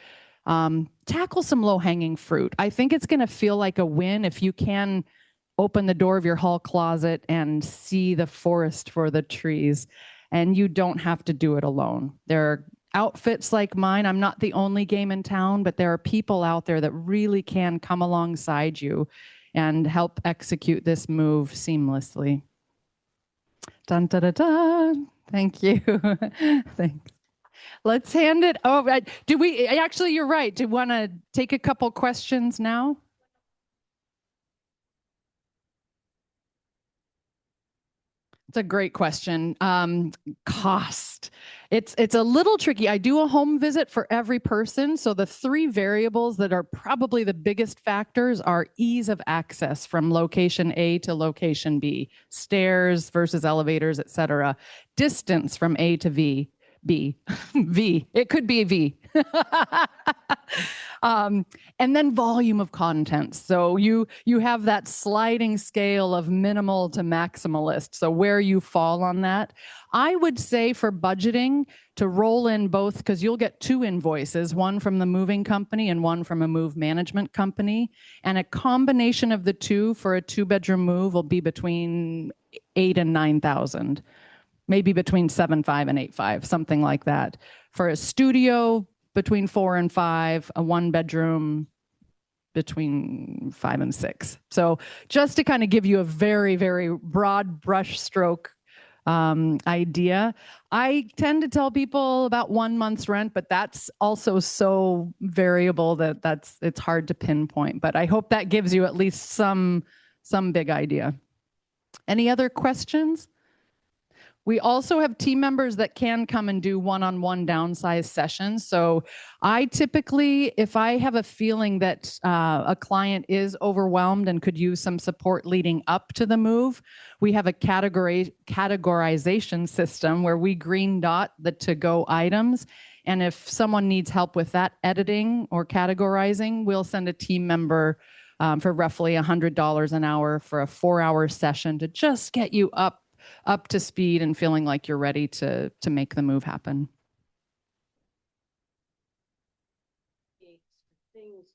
Tackle some low-hanging fruit. I think it's going to feel like a win if you can open the door of your hall closet and see the forest for the trees, and you don't have to do it alone. There are outfits like mine. I'm not the only game in town, but there are people out there that really can come alongside you and help execute this move seamlessly. Dun, da, da, da. Thank you. Thanks. Let's hand it over. Do we, actually, you're right. Do you want to take a couple questions now? It's a great question. Cost. It's a little tricky. I do a home visit for every person. So the 3 variables that are probably the biggest factors are ease of access from location A to location B, stairs versus elevators, et cetera. Distance from A to B, V. It could be a V. And then volume of content. So you have that sliding scale of minimal to maximalist. So where you fall on that. I would say for budgeting to roll in both, because you'll get 2 invoices, one from the moving company and one from a move management company. And a combination of the 2 for a 2-bedroom move will be between $8,000 and $9,000. Maybe between 7.5 and 8.5, something like that. For a studio, between 4 and 5, a 1-bedroom between 5 and 6. So just to kind of give you a very, very broad brush stroke idea. I tend to tell people about 1 month's rent, but that's also so variable that it's hard to pinpoint. But I hope that gives you at least some big idea. Any other questions? We also have team members that can come and do one-on-one downsize sessions. So I typically, if I have a feeling that a client is overwhelmed and could use some support leading up to the move, we have a categorization system where we green dot the to-go items. And if someone needs help with that editing or categorizing, we'll send a team member for roughly $100 an hour for a 4-hour session to just get you up to speed and feeling like you're ready to make the move happen. Things,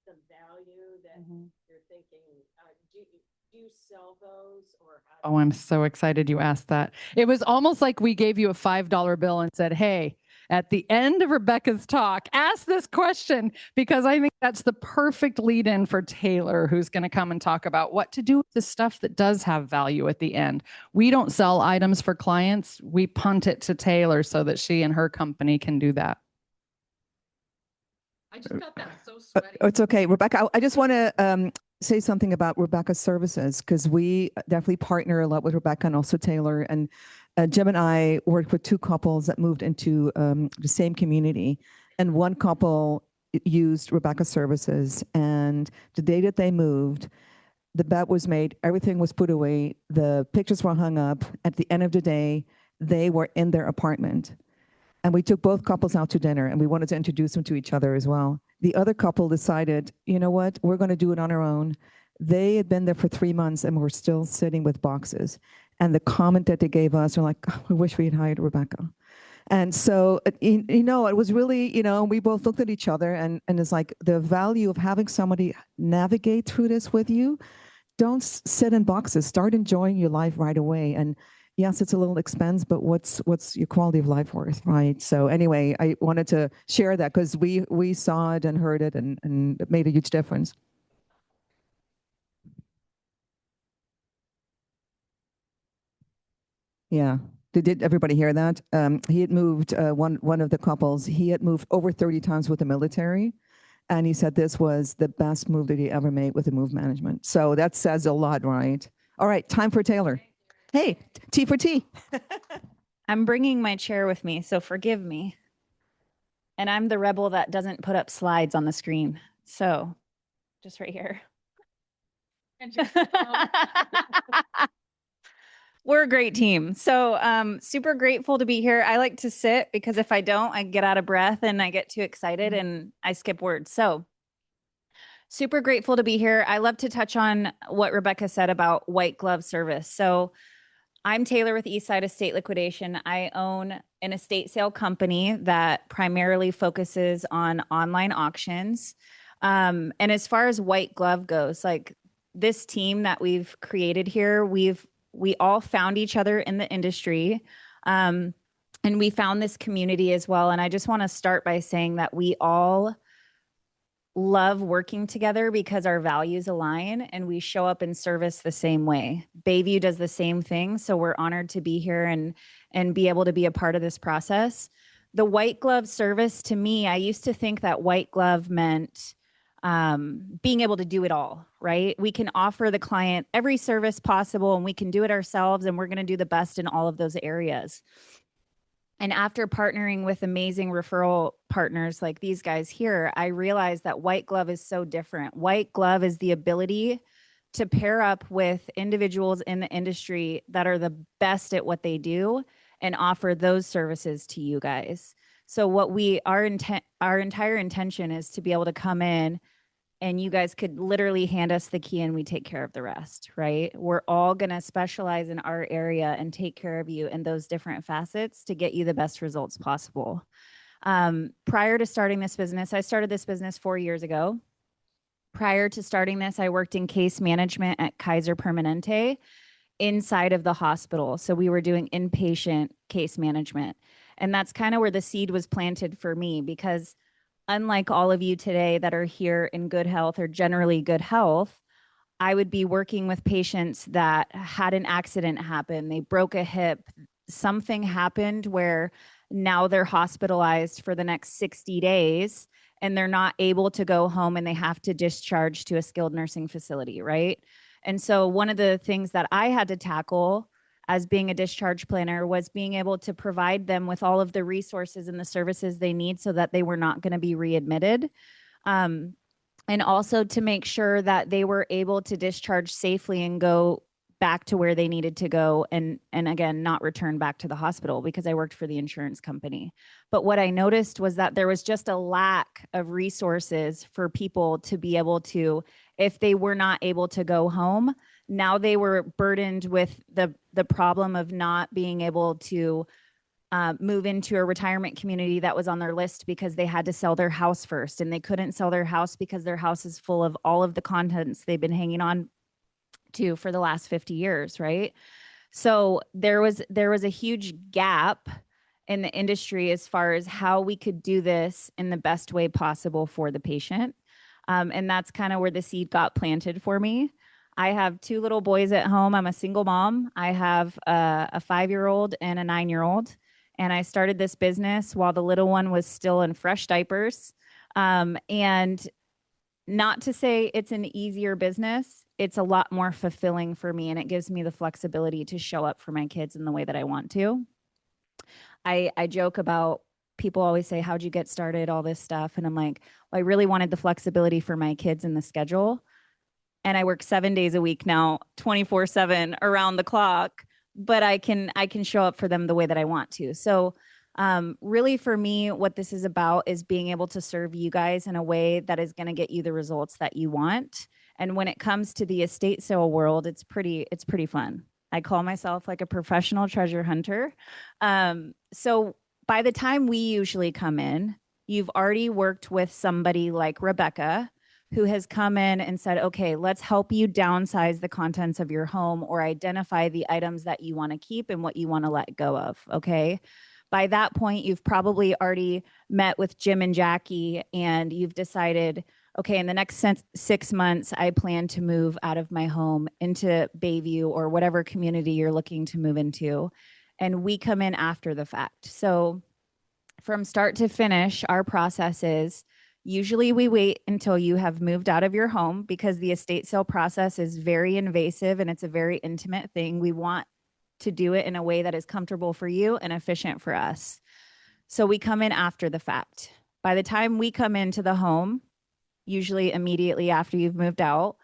the value that you're thinking, do you sell those or? Oh, I'm so excited you asked that. It was almost like we gave you a $5 bill and said, hey, at the end of Rebecca's talk, ask this question, because I think that's the perfect lead in for Taylor, who's going to come and talk about what to do with the stuff that does have value at the end. We don't sell items for clients. We punt it to Taylor so that she and her company can do that. I just got that so sweaty. It's okay, Rebecca. I just want to say something about Rebecca's services, because we definitely partner a lot with Rebecca and also Taylor. And Jim and I worked with 2 couples that moved into the same community, and one couple used Rebecca's services. And the day that they moved, the bet was made, everything was put away, the pictures were hung up. At the end of the day, they were in their apartment. And we took both couples out to dinner, and we wanted to introduce them to each other as well. The other couple decided, you know what, we're going to do it on our own. They had been there for 3 months and were still sitting with boxes. And the comment that they gave us are like, oh, I wish we had hired Rebecca. And so, you know, it was really, you know, we both looked at each other, and it's like the value of having somebody navigate through this with you. Don't sit in boxes. Start enjoying your life right away. And yes, it's a little expense, but what's your quality of life worth, right? So anyway, I wanted to share that because we saw it and heard it, and it made a huge difference. Yeah. Did everybody hear that? He had moved, one of the couples, he had moved over 30 times with the military. And he said this was the best move that he ever made with the move management. So that says a lot, right? All right, time for Taylor. Hey, T for T. I'm bringing my chair with me, so forgive me. And I'm the rebel that doesn't put up slides on the screen. So just right here. We're a great team. So super grateful to be here. I like to sit because if I don't, I get out of breath and I get too excited and I skip words. So super grateful to be here. I love to touch on what Rebecca said about white glove service. So I'm Taylor with Eastside Estate Liquidation. I own an estate sale company that primarily focuses on online auctions. And as far as white glove goes, like this team that we've created here, we all found each other in the industry. And we found this community as well. And I just want to start by saying that we all love working together because our values align and we show up in service the same way. Bayview does the same thing. So we're honored to be here and be able to be a part of this process. The white glove service, to me, I used to think that white glove meant being able to do it all, right? We can offer the client every service possible and we can do it ourselves and we're going to do the best in all of those areas. And after partnering with amazing referral partners like these guys here, I realized that white glove is so different. White glove is the ability to pair up with individuals in the industry that are the best at what they do and offer those services to you guys. So what our entire intention is to be able to come in and you guys could literally hand us the key and we take care of the rest, right? We're all going to specialize in our area and take care of you in those different facets to get you the best results possible. Prior to starting this business, I started this business 4 years ago. Prior to starting this, I worked in case management at Kaiser Permanente inside of the hospital. So we were doing inpatient case management. And that's kind of where the seed was planted for me because unlike all of you today that are here in good health or generally good health, I would be working with patients that had an accident happen. They broke a hip. Something happened where now they're hospitalized for the next 60 days and they're not able to go home and they have to discharge to a skilled nursing facility, right? And so one of the things that I had to tackle as being a discharge planner was being able to provide them with all of the resources and the services they need so that they were not going to be readmitted. And also to make sure that they were able to discharge safely and go back to where they needed to go and again, not return back to the hospital because I worked for the insurance company. But what I noticed was that there was just a lack of resources for people to be able to, if they were not able to go home, now they were burdened with the problem of not being able to move into a retirement community that was on their list because they had to sell their house first and they couldn't sell their house because their house is full of all of the contents they've been hanging on to for the last 50 years, right? So there was a huge gap in the industry as far as how we could do this in the best way possible for the patient. And that's kind of where the seed got planted for me. I have 2 little boys at home. I'm a single mom. I have a 5-year-old and a 9-year-old. And I started this business while the little one was still in fresh diapers. And not to say it's an easier business, it's a lot more fulfilling for me. And it gives me the flexibility to show up for my kids in the way that I want to. I joke about people always say, how'd you get started? All this stuff. And I'm like, well, I really wanted the flexibility for my kids in the schedule. And I work 7 days a week now, 24/7 around the clock. but I can show up for them the way that I want to. So really for me, what this is about is being able to serve you guys in a way that is going to get you the results that you want. And when it comes to the estate sale world, it's pretty fun. I call myself like a professional treasure hunter. So by the time we usually come in, you've already worked with somebody like Rebecca, who has come in and said, okay, let's help you downsize the contents of your home or identify the items that you want to keep and what you want to let go of. Okay. By that point, you've probably already met with Jim and Jackie and you've decided, okay, in the next 6 months, I plan to move out of my home into Bayview or whatever community you're looking to move into. And we come in after the fact. So from start to finish, our process is usually we wait until you have moved out of your home because the estate sale process is very invasive and it's a very intimate thing. We want to do it in a way that is comfortable for you and efficient for us. So we come in after the fact. By the time we come into the home, usually immediately after you've moved out,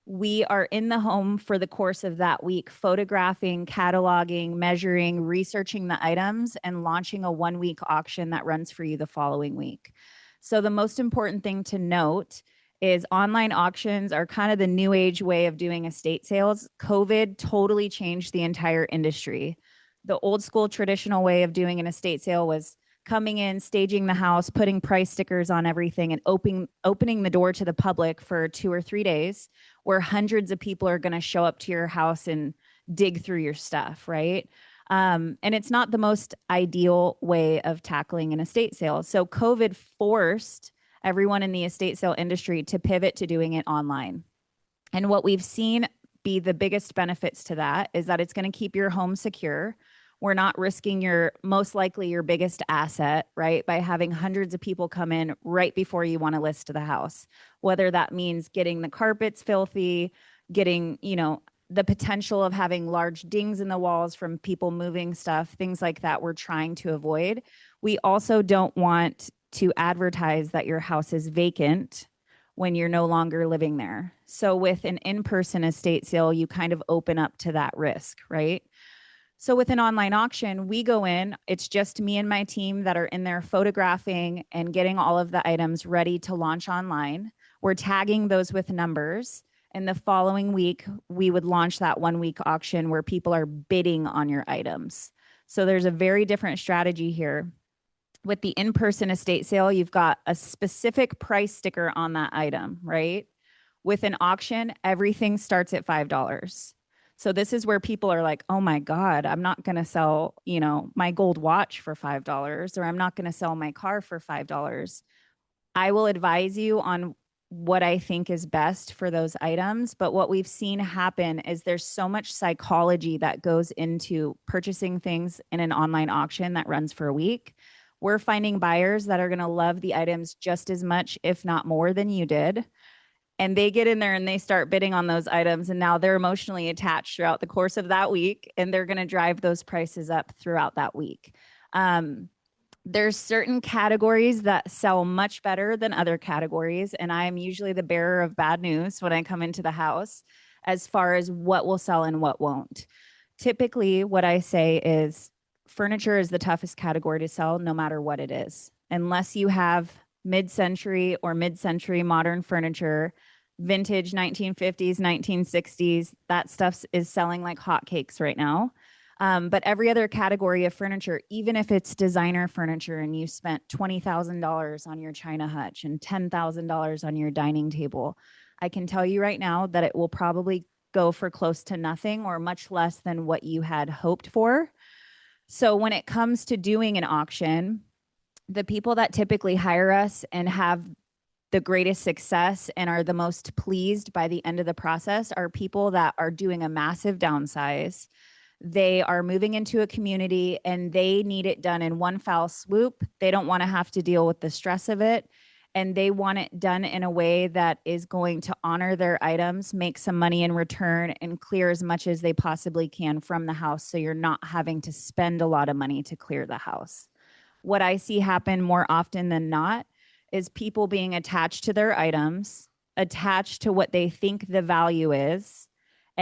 we are in the home for the course of that week, photographing, cataloging, measuring, researching the items, and launching a 1-week auction that runs for you the following week. So the most important thing to note is online auctions are kind of the new age way of doing estate sales. COVID totally changed the entire industry. The old school traditional way of doing an estate sale was coming in, staging the house, putting price stickers on everything, and opening the door to the public for 2 or 3 days, where hundreds of people are going to show up to your house and dig through your stuff, right? And it's not the most ideal way of tackling an estate sale. So COVID forced everyone in the estate sale industry to pivot to doing it online. And what we've seen be the biggest benefits to that is that it's going to keep your home secure. We're not risking most likely your biggest asset, right? By having hundreds of people come in right before you want to list the house, whether that means getting the carpets filthy, getting, the potential of having large dings in the walls from people moving stuff, things like that we're trying to avoid. We also don't want to advertise that your house is vacant when you're no longer living there. So with an in-person estate sale, you kind of open up to that risk, right? So with an online auction, we go in, it's just me and my team that are in there photographing and getting all of the items ready to launch online. We're tagging those with numbers. And the following week, we would launch that 1-week auction where people are bidding on your items. So there's a very different strategy here. With the in-person estate sale, you've got a specific price sticker on that item, right? With an auction, everything starts at $5. So this is where people are like, oh my God, I'm not going to sell, my gold watch for $5, or I'm not going to sell my car for $5. I will advise you on what I think is best for those items. But what we've seen happen is there's so much psychology that goes into purchasing things in an online auction that runs for a week. We're finding buyers that are going to love the items just as much, if not more than you did. And they get in there and they start bidding on those items. And now they're emotionally attached throughout the course of that week. And they're going to drive those prices up throughout that week. There's certain categories that sell much better than other categories. And I'm usually the bearer of bad news when I come into the house as far as what will sell and what won't. Typically, what I say is furniture is the toughest category to sell no matter what it is. Unless you have mid-century or mid-century modern furniture, vintage 1950s, 1960s, that stuff is selling like hotcakes right now. But every other category of furniture, even if it's designer furniture and you spent $20,000 on your china hutch and $10,000 on your dining table, I can tell you right now that it will probably go for close to nothing or much less than what you had hoped for. So when it comes to doing an auction, the people that typically hire us and have the greatest success and are the most pleased by the end of the process are people that are doing a massive downsize. They are moving into a community and they need it done in one foul swoop. They don't want to have to deal with the stress of it. And they want it done in a way that is going to honor their items, make some money in return, and clear as much as they possibly can from the house. So you're not having to spend a lot of money to clear the house. What I see happen more often than not is people being attached to their items, attached to what they think the value is,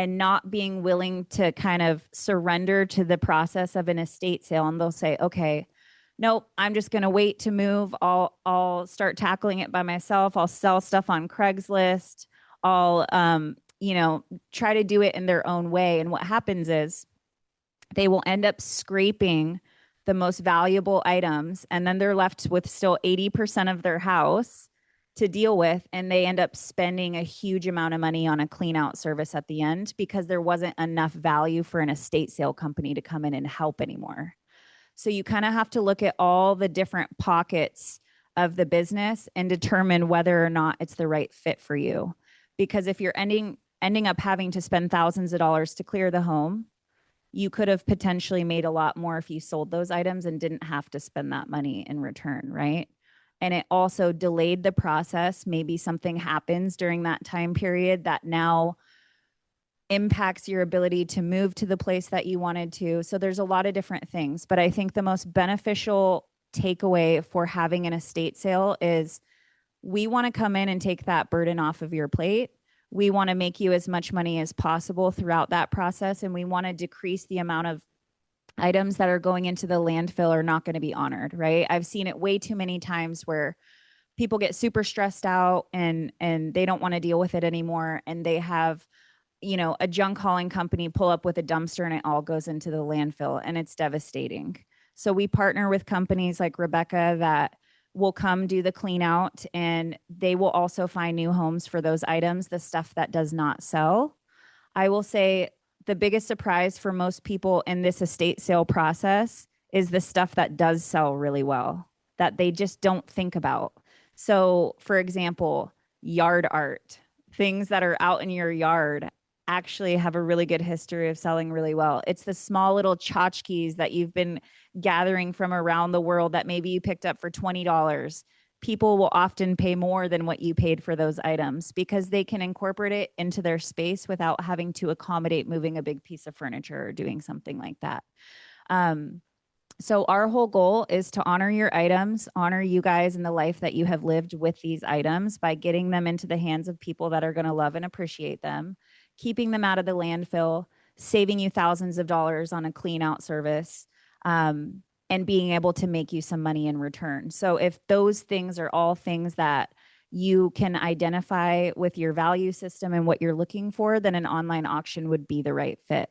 and not being willing to kind of surrender to the process of an estate sale. And they'll say, okay, nope, I'm just going to wait to move. I'll start tackling it by myself. I'll sell stuff on Craigslist. I'll, try to do it in their own way. And what happens is they will end up scraping the most valuable items, and then they're left with still 80% of their house to deal with, and they end up spending a huge amount of money on a clean out service at the end because there wasn't enough value for an estate sale company to come in and help anymore. So you kind of have to look at all the different pockets of the business and determine whether or not it's the right fit for you. Because if you're ending up having to spend thousands of dollars to clear the home, you could have potentially made a lot more if you sold those items and didn't have to spend that money in return, right? And it also delayed the process. Maybe something happens during that time period that now impacts your ability to move to the place that you wanted to. So there's a lot of different things, but I think the most beneficial takeaway for having an estate sale is we want to come in and take that burden off of your plate. We want to make you as much money as possible throughout that process, and we want to decrease the amount of items that are going into the landfill are not going to be honored, right? I've seen it way too many times where people get super stressed out and they don't want to deal with it anymore, and they have a junk hauling company pull up with a dumpster and it all goes into the landfill, and it's devastating. So we partner with companies like Rebecca that will come do the clean out, and they will also find new homes for those items, the stuff that does not sell. I will say the biggest surprise for most people in this estate sale process is the stuff that does sell really well that they just don't think about. So for example, yard art, things that are out in your yard actually have a really good history of selling really well. It's the small little tchotchkes that you've been gathering from around the world that maybe you picked up for $20. People will often pay more than what you paid for those items because they can incorporate it into their space without having to accommodate moving a big piece of furniture or doing something like that. So our whole goal is to honor your items, honor you guys and the life that you have lived with these items by getting them into the hands of people that are going to love and appreciate them, keeping them out of the landfill, saving you thousands of dollars on a clean out service, and being able to make you some money in return. So if those things are all things that you can identify with your value system and what you're looking for, then an online auction would be the right fit.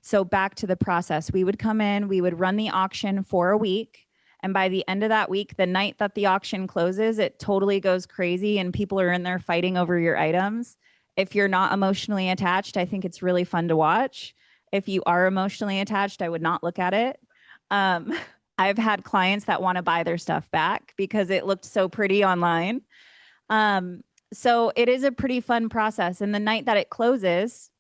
So back to the process, we would come in, we would run the auction for a week. And by the end of that week, the night that the auction closes, it totally goes crazy and people are in there fighting over your items. If you're not emotionally attached, I think it's really fun to watch. If you are emotionally attached, I would not look at it. I've had clients that want to buy their stuff back because it looked so pretty online. So it is a pretty fun process. And the night that it closes,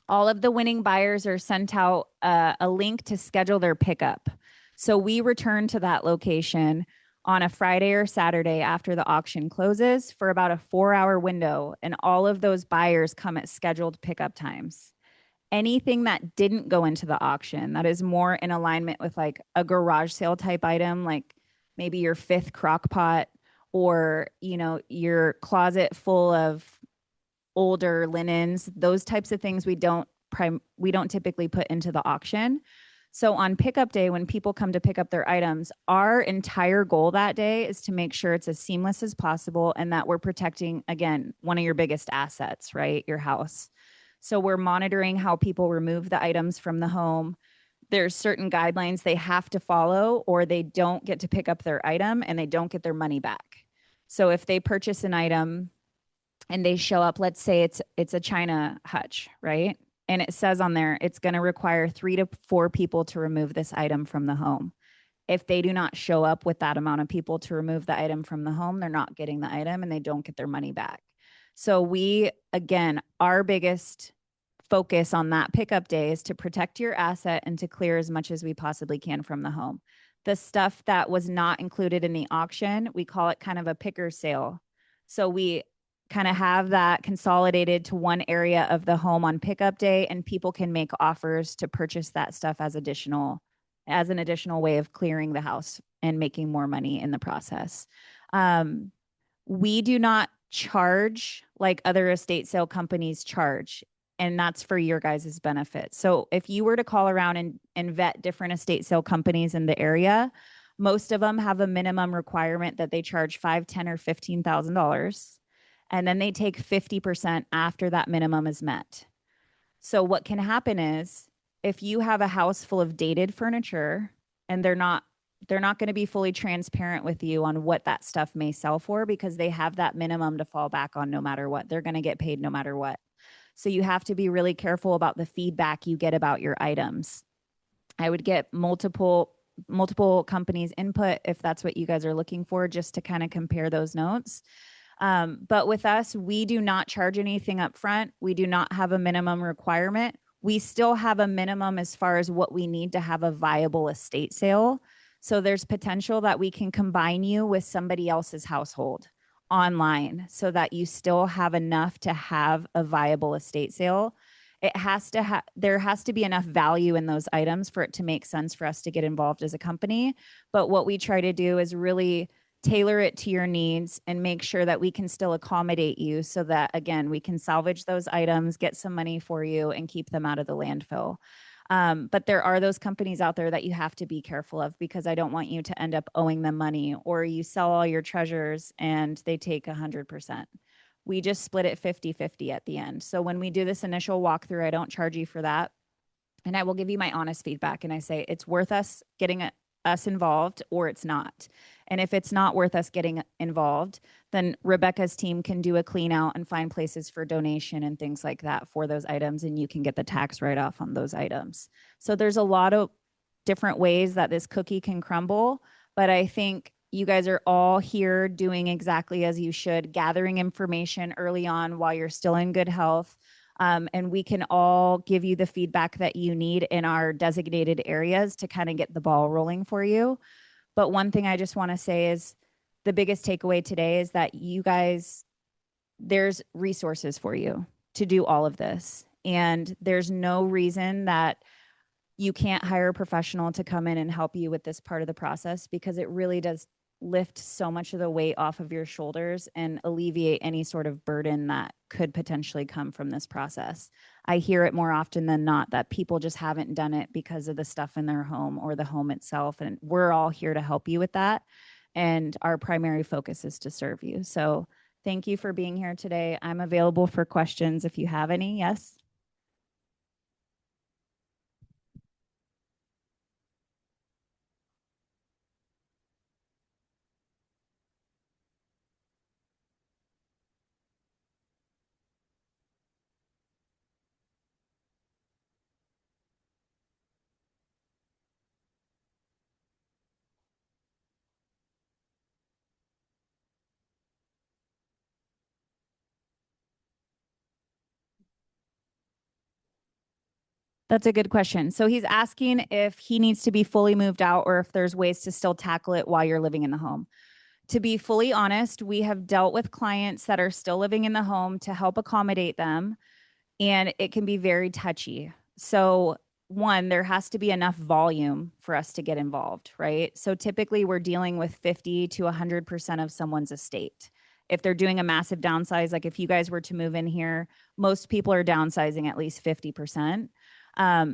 all of the winning buyers are sent out a link to schedule their pickup. So we return to that location on a Friday or Saturday after the auction closes for about a 4-hour window. And all of those buyers come at scheduled pickup times. Anything that didn't go into the auction that is more in alignment with like a garage sale type item, like maybe your 5th crock pot or, your closet full of older linens, those types of things we don't typically put into the auction. So on pickup day, when people come to pick up their items, our entire goal that day is to make sure it's as seamless as possible and that we're protecting, again, one of your biggest assets, right? Your house. So we're monitoring how people remove the items from the home. There's certain guidelines they have to follow or they don't get to pick up their item and they don't get their money back. So if they purchase an item and they show up, let's say it's a China hutch, right? And it says on there, it's going to require 3 to 4 people to remove this item from the home. If they do not show up with that amount of people to remove the item from the home, they're not getting the item and they don't get their money back. So we, again, our biggest focus on that pickup day is to protect your asset and to clear as much as we possibly can from the home. The stuff that was not included in the auction, we call it kind of a picker sale. So we kind of have that consolidated to one area of the home on pickup day, and people can make offers to purchase that stuff as an additional way of clearing the house and making more money in the process. We do not charge like other estate sale companies charge. and that's for your guys' benefit. So if you were to call around and vet different estate sale companies in the area, most of them have a minimum requirement that they charge $5, $10, or $15,000. And then they take 50% after that minimum is met. So what can happen is if you have a house full of dated furniture and they're not going to be fully transparent with you on what that stuff may sell for, because they have that minimum to fall back on no matter what. They're going to get paid no matter what. So you have to be really careful about the feedback you get about your items. I would get multiple companies' input if that's what you guys are looking for, just to kind of compare those notes. But with us, we do not charge anything up front. We do not have a minimum requirement. We still have a minimum as far as what we need to have a viable estate sale. So there's potential that we can combine you with somebody else's household online so that you still have enough to have a viable estate sale. There has to be enough value in those items for it to make sense for us to get involved as a company. But what we try to do is really tailor it to your needs and make sure that we can still accommodate you so that, again, we can salvage those items, get some money for you, and keep them out of the landfill. But there are those companies out there that you have to be careful of, because I don't want you to end up owing them money, or you sell all your treasures and they take 100%. We just split it 50-50 at the end. So when we do this initial walkthrough, I don't charge you for that. And I will give you my honest feedback. And I say, it's worth us getting us involved, or it's not. And if it's not worth us getting involved, then Rebecca's team can do a clean out and find places for donation and things like that for those items. And you can get the tax write-off on those items. So there's a lot of different ways that this cookie can crumble. But I think you guys are all here doing exactly as you should, gathering information early on while you're still in good health. And we can all give you the feedback that you need in our designated areas to kind of get the ball rolling for you. But one thing I just want to say is the biggest takeaway today is that you guys, there's resources for you to do all of this. And there's no reason that you can't hire a professional to come in and help you with this part of the process, because it really does lift so much of the weight off of your shoulders and alleviate any sort of burden that could potentially come from this process. I hear it more often than not that people just haven't done it because of the stuff in their home or the home itself. And we're all here to help you with that. And our primary focus is to serve you. So thank you for being here today. I'm available for questions if you have any. Yes? That's a good question. So he's asking if he needs to be fully moved out or if there's ways to still tackle it while you're living in the home. To be fully honest, we have dealt with clients that are still living in the home to help accommodate them, and it can be very touchy. So one, there has to be enough volume for us to get involved, right? So typically we're dealing with 50 to 100% of someone's estate. If they're doing a massive downsize, like if you guys were to move in here, most people are downsizing at least 50%.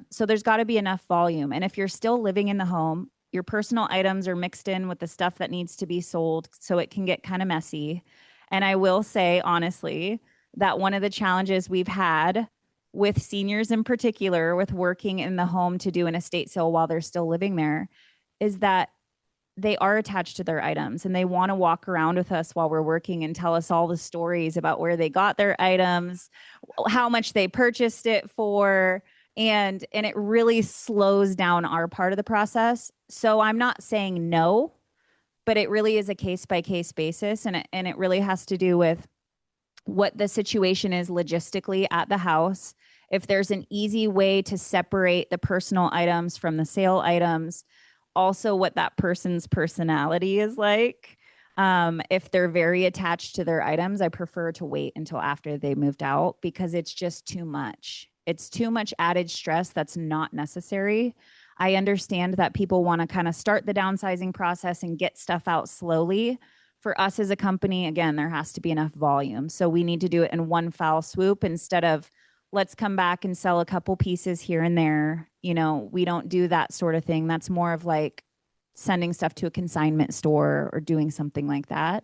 So there's got to be enough volume. And if you're still living in the home, your personal items are mixed in with the stuff that needs to be sold, so it can get kind of messy. And I will say, honestly, that one of the challenges we've had with seniors in particular, with working in the home to do an estate sale while they're still living there, is that they are attached to their items and they want to walk around with us while we're working and tell us all the stories about where they got their items, how much they purchased it for. And it really slows down our part of the process. So I'm not saying no, but it really is a case by case basis. And it really has to do with what the situation is logistically at the house. If there's an easy way to separate the personal items from the sale items, also what that person's personality is like. If they're very attached to their items, I prefer to wait until after they moved out, because it's just too much. It's too much added stress that's not necessary. I understand that people want to kind of start the downsizing process and get stuff out slowly. For us as a company, again, there has to be enough volume. So we need to do it in one foul swoop instead of let's come back and sell a couple pieces here and there. You know, we don't do that sort of thing. That's more of like sending stuff to a consignment store or doing something like that.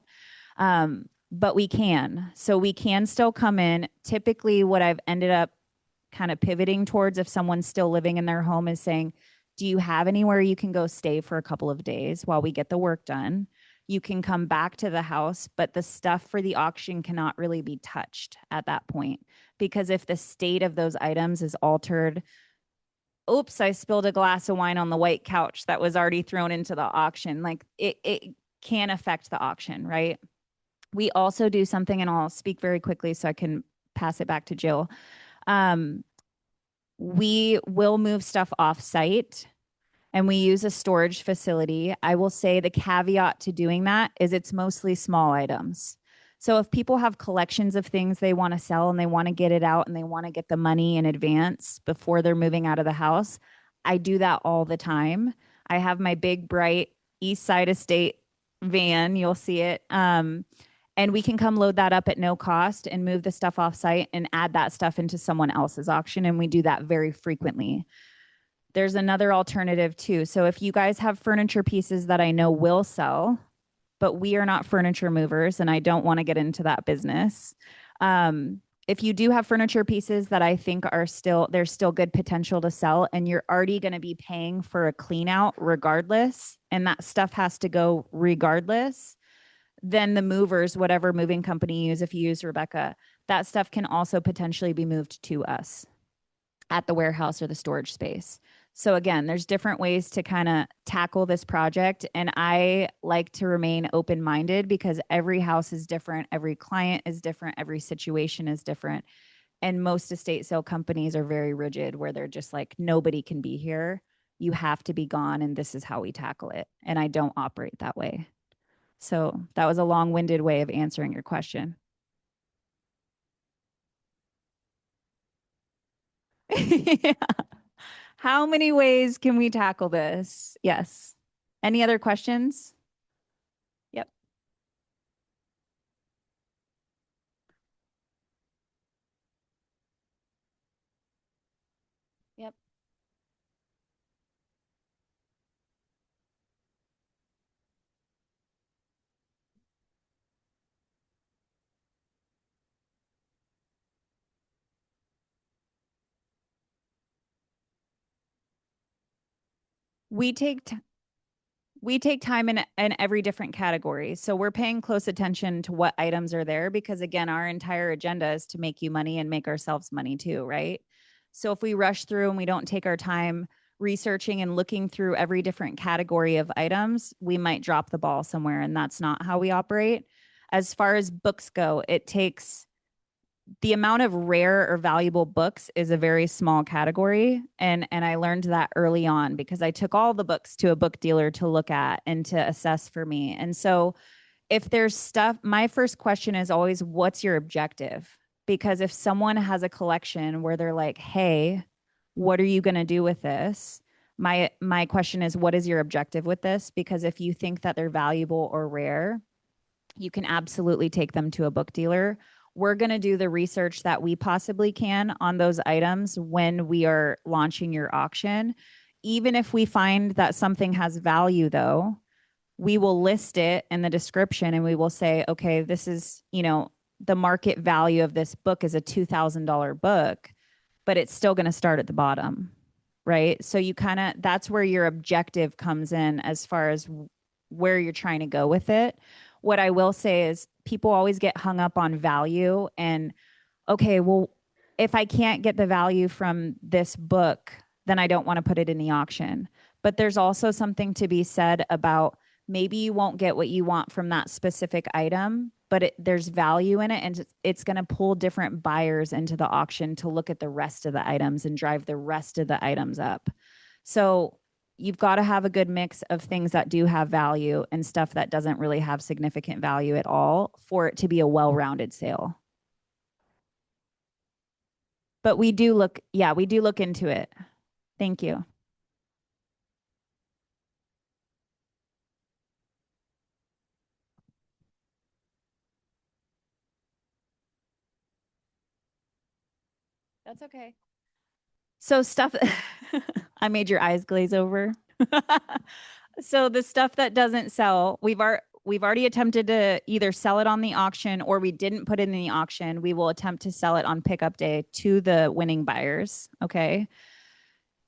But we can. So we can still come in. Typically, what I've ended up kind of pivoting towards if someone's still living in their home is saying, do you have anywhere you can go stay for a couple of days while we get the work done? You can come back to the house, but the stuff for the auction cannot really be touched at that point. Because if the state of those items is altered, oops, I spilled a glass of wine on the white couch that was already thrown into the auction. Like it can affect the auction, right? We also do something, and I'll speak very quickly so I can pass it back to Jill. We will move stuff off site and we use a storage facility. I will say the caveat to doing that is it's mostly small items. So if people have collections of things they want to sell and they want to get it out and they want to get the money in advance before they're moving out of the house, I do that all the time. I have my big, bright East Side Estate van. You'll see it. And we can come load that up at no cost and move the stuff off site and add that stuff into someone else's auction. And we do that very frequently. There's another alternative too. So if you guys have furniture pieces that I know will sell, but we are not furniture movers and I don't want to get into that business. If you do have furniture pieces that I think are there's still good potential to sell and you're already going to be paying for a clean out regardless, and that stuff has to go regardless, then the movers, whatever moving company you use, if you use Rebecca, that stuff can also potentially be moved to us at the warehouse or the storage space. So again, there's different ways to kind of tackle this project. And I like to remain open-minded because every house is different. Every client is different. Every situation is different. And most estate sale companies are very rigid where they're just like, nobody can be here. You have to be gone. And this is how we tackle it. And I don't operate that way. So that was a long-winded way of answering your question. Yeah. How many ways can we tackle this? Yes. Any other questions? Yep. Yep. We take time in every different category. So we're paying close attention to what items are there because again, our entire agenda is to make you money and make ourselves money too, right? So if we rush through and we don't take our time researching and looking through every different category of items, we might drop the ball somewhere, and that's not how we operate. As far as books go, it takes the amount of rare or valuable books is a very small category, and I learned that early on because I took all the books to a book dealer to look at and to assess for me. And so if there's stuff, my first question is always, what's your objective? Because if someone has a collection where they're like, hey, what are you going to do with this? My question is, what is your objective with this? Because if you think that they're valuable or rare, you can absolutely take them to a book dealer. We're going to do the research that we possibly can on those items when we are launching your auction. Even if we find that something has value, though, we will list it in the description and we will say, okay, this is, the market value of this book is a $2,000 book, but it's still going to start at the bottom, right? So that's where your objective comes in as far as where you're trying to go with it. What I will say is people always get hung up on value and, okay, well, if I can't get the value from this book, then I don't want to put it in the auction. But there's also something to be said about maybe you won't get what you want from that specific item, but there's value in it, and it's going to pull different buyers into the auction to look at the rest of the items and drive the rest of the items up. So you've got to have a good mix of things that do have value and stuff that doesn't really have significant value at all for it to be a well-rounded sale. But we do look into it. Thank you. That's okay. So stuff I made your eyes glaze over. So the stuff that doesn't sell, we've already attempted to either sell it on the auction or we didn't put it in the auction. We will attempt to sell it on pickup day to the winning buyers. Okay.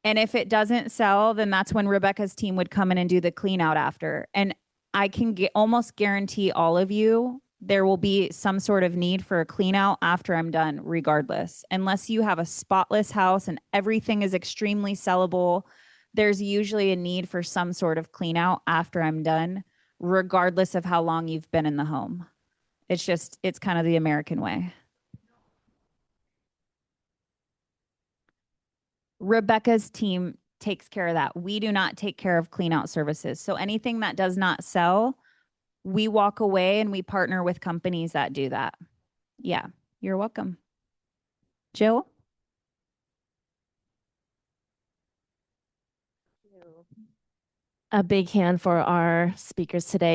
And if it doesn't sell, then that's when Rebecca's team would come in and do the clean out after. And I can almost guarantee all of you there will be some sort of need for a clean out after I'm done, regardless. Unless you have a spotless house and everything is extremely sellable, there's usually a need for some sort of clean out after I'm done, regardless of how long you've been in the home. It's kind of the American way. Rebecca's team takes care of that. We do not take care of clean out services. So anything that does not sell, we walk away and we partner with companies that do that. Yeah, you're welcome. Jill? A big hand for our speakers today.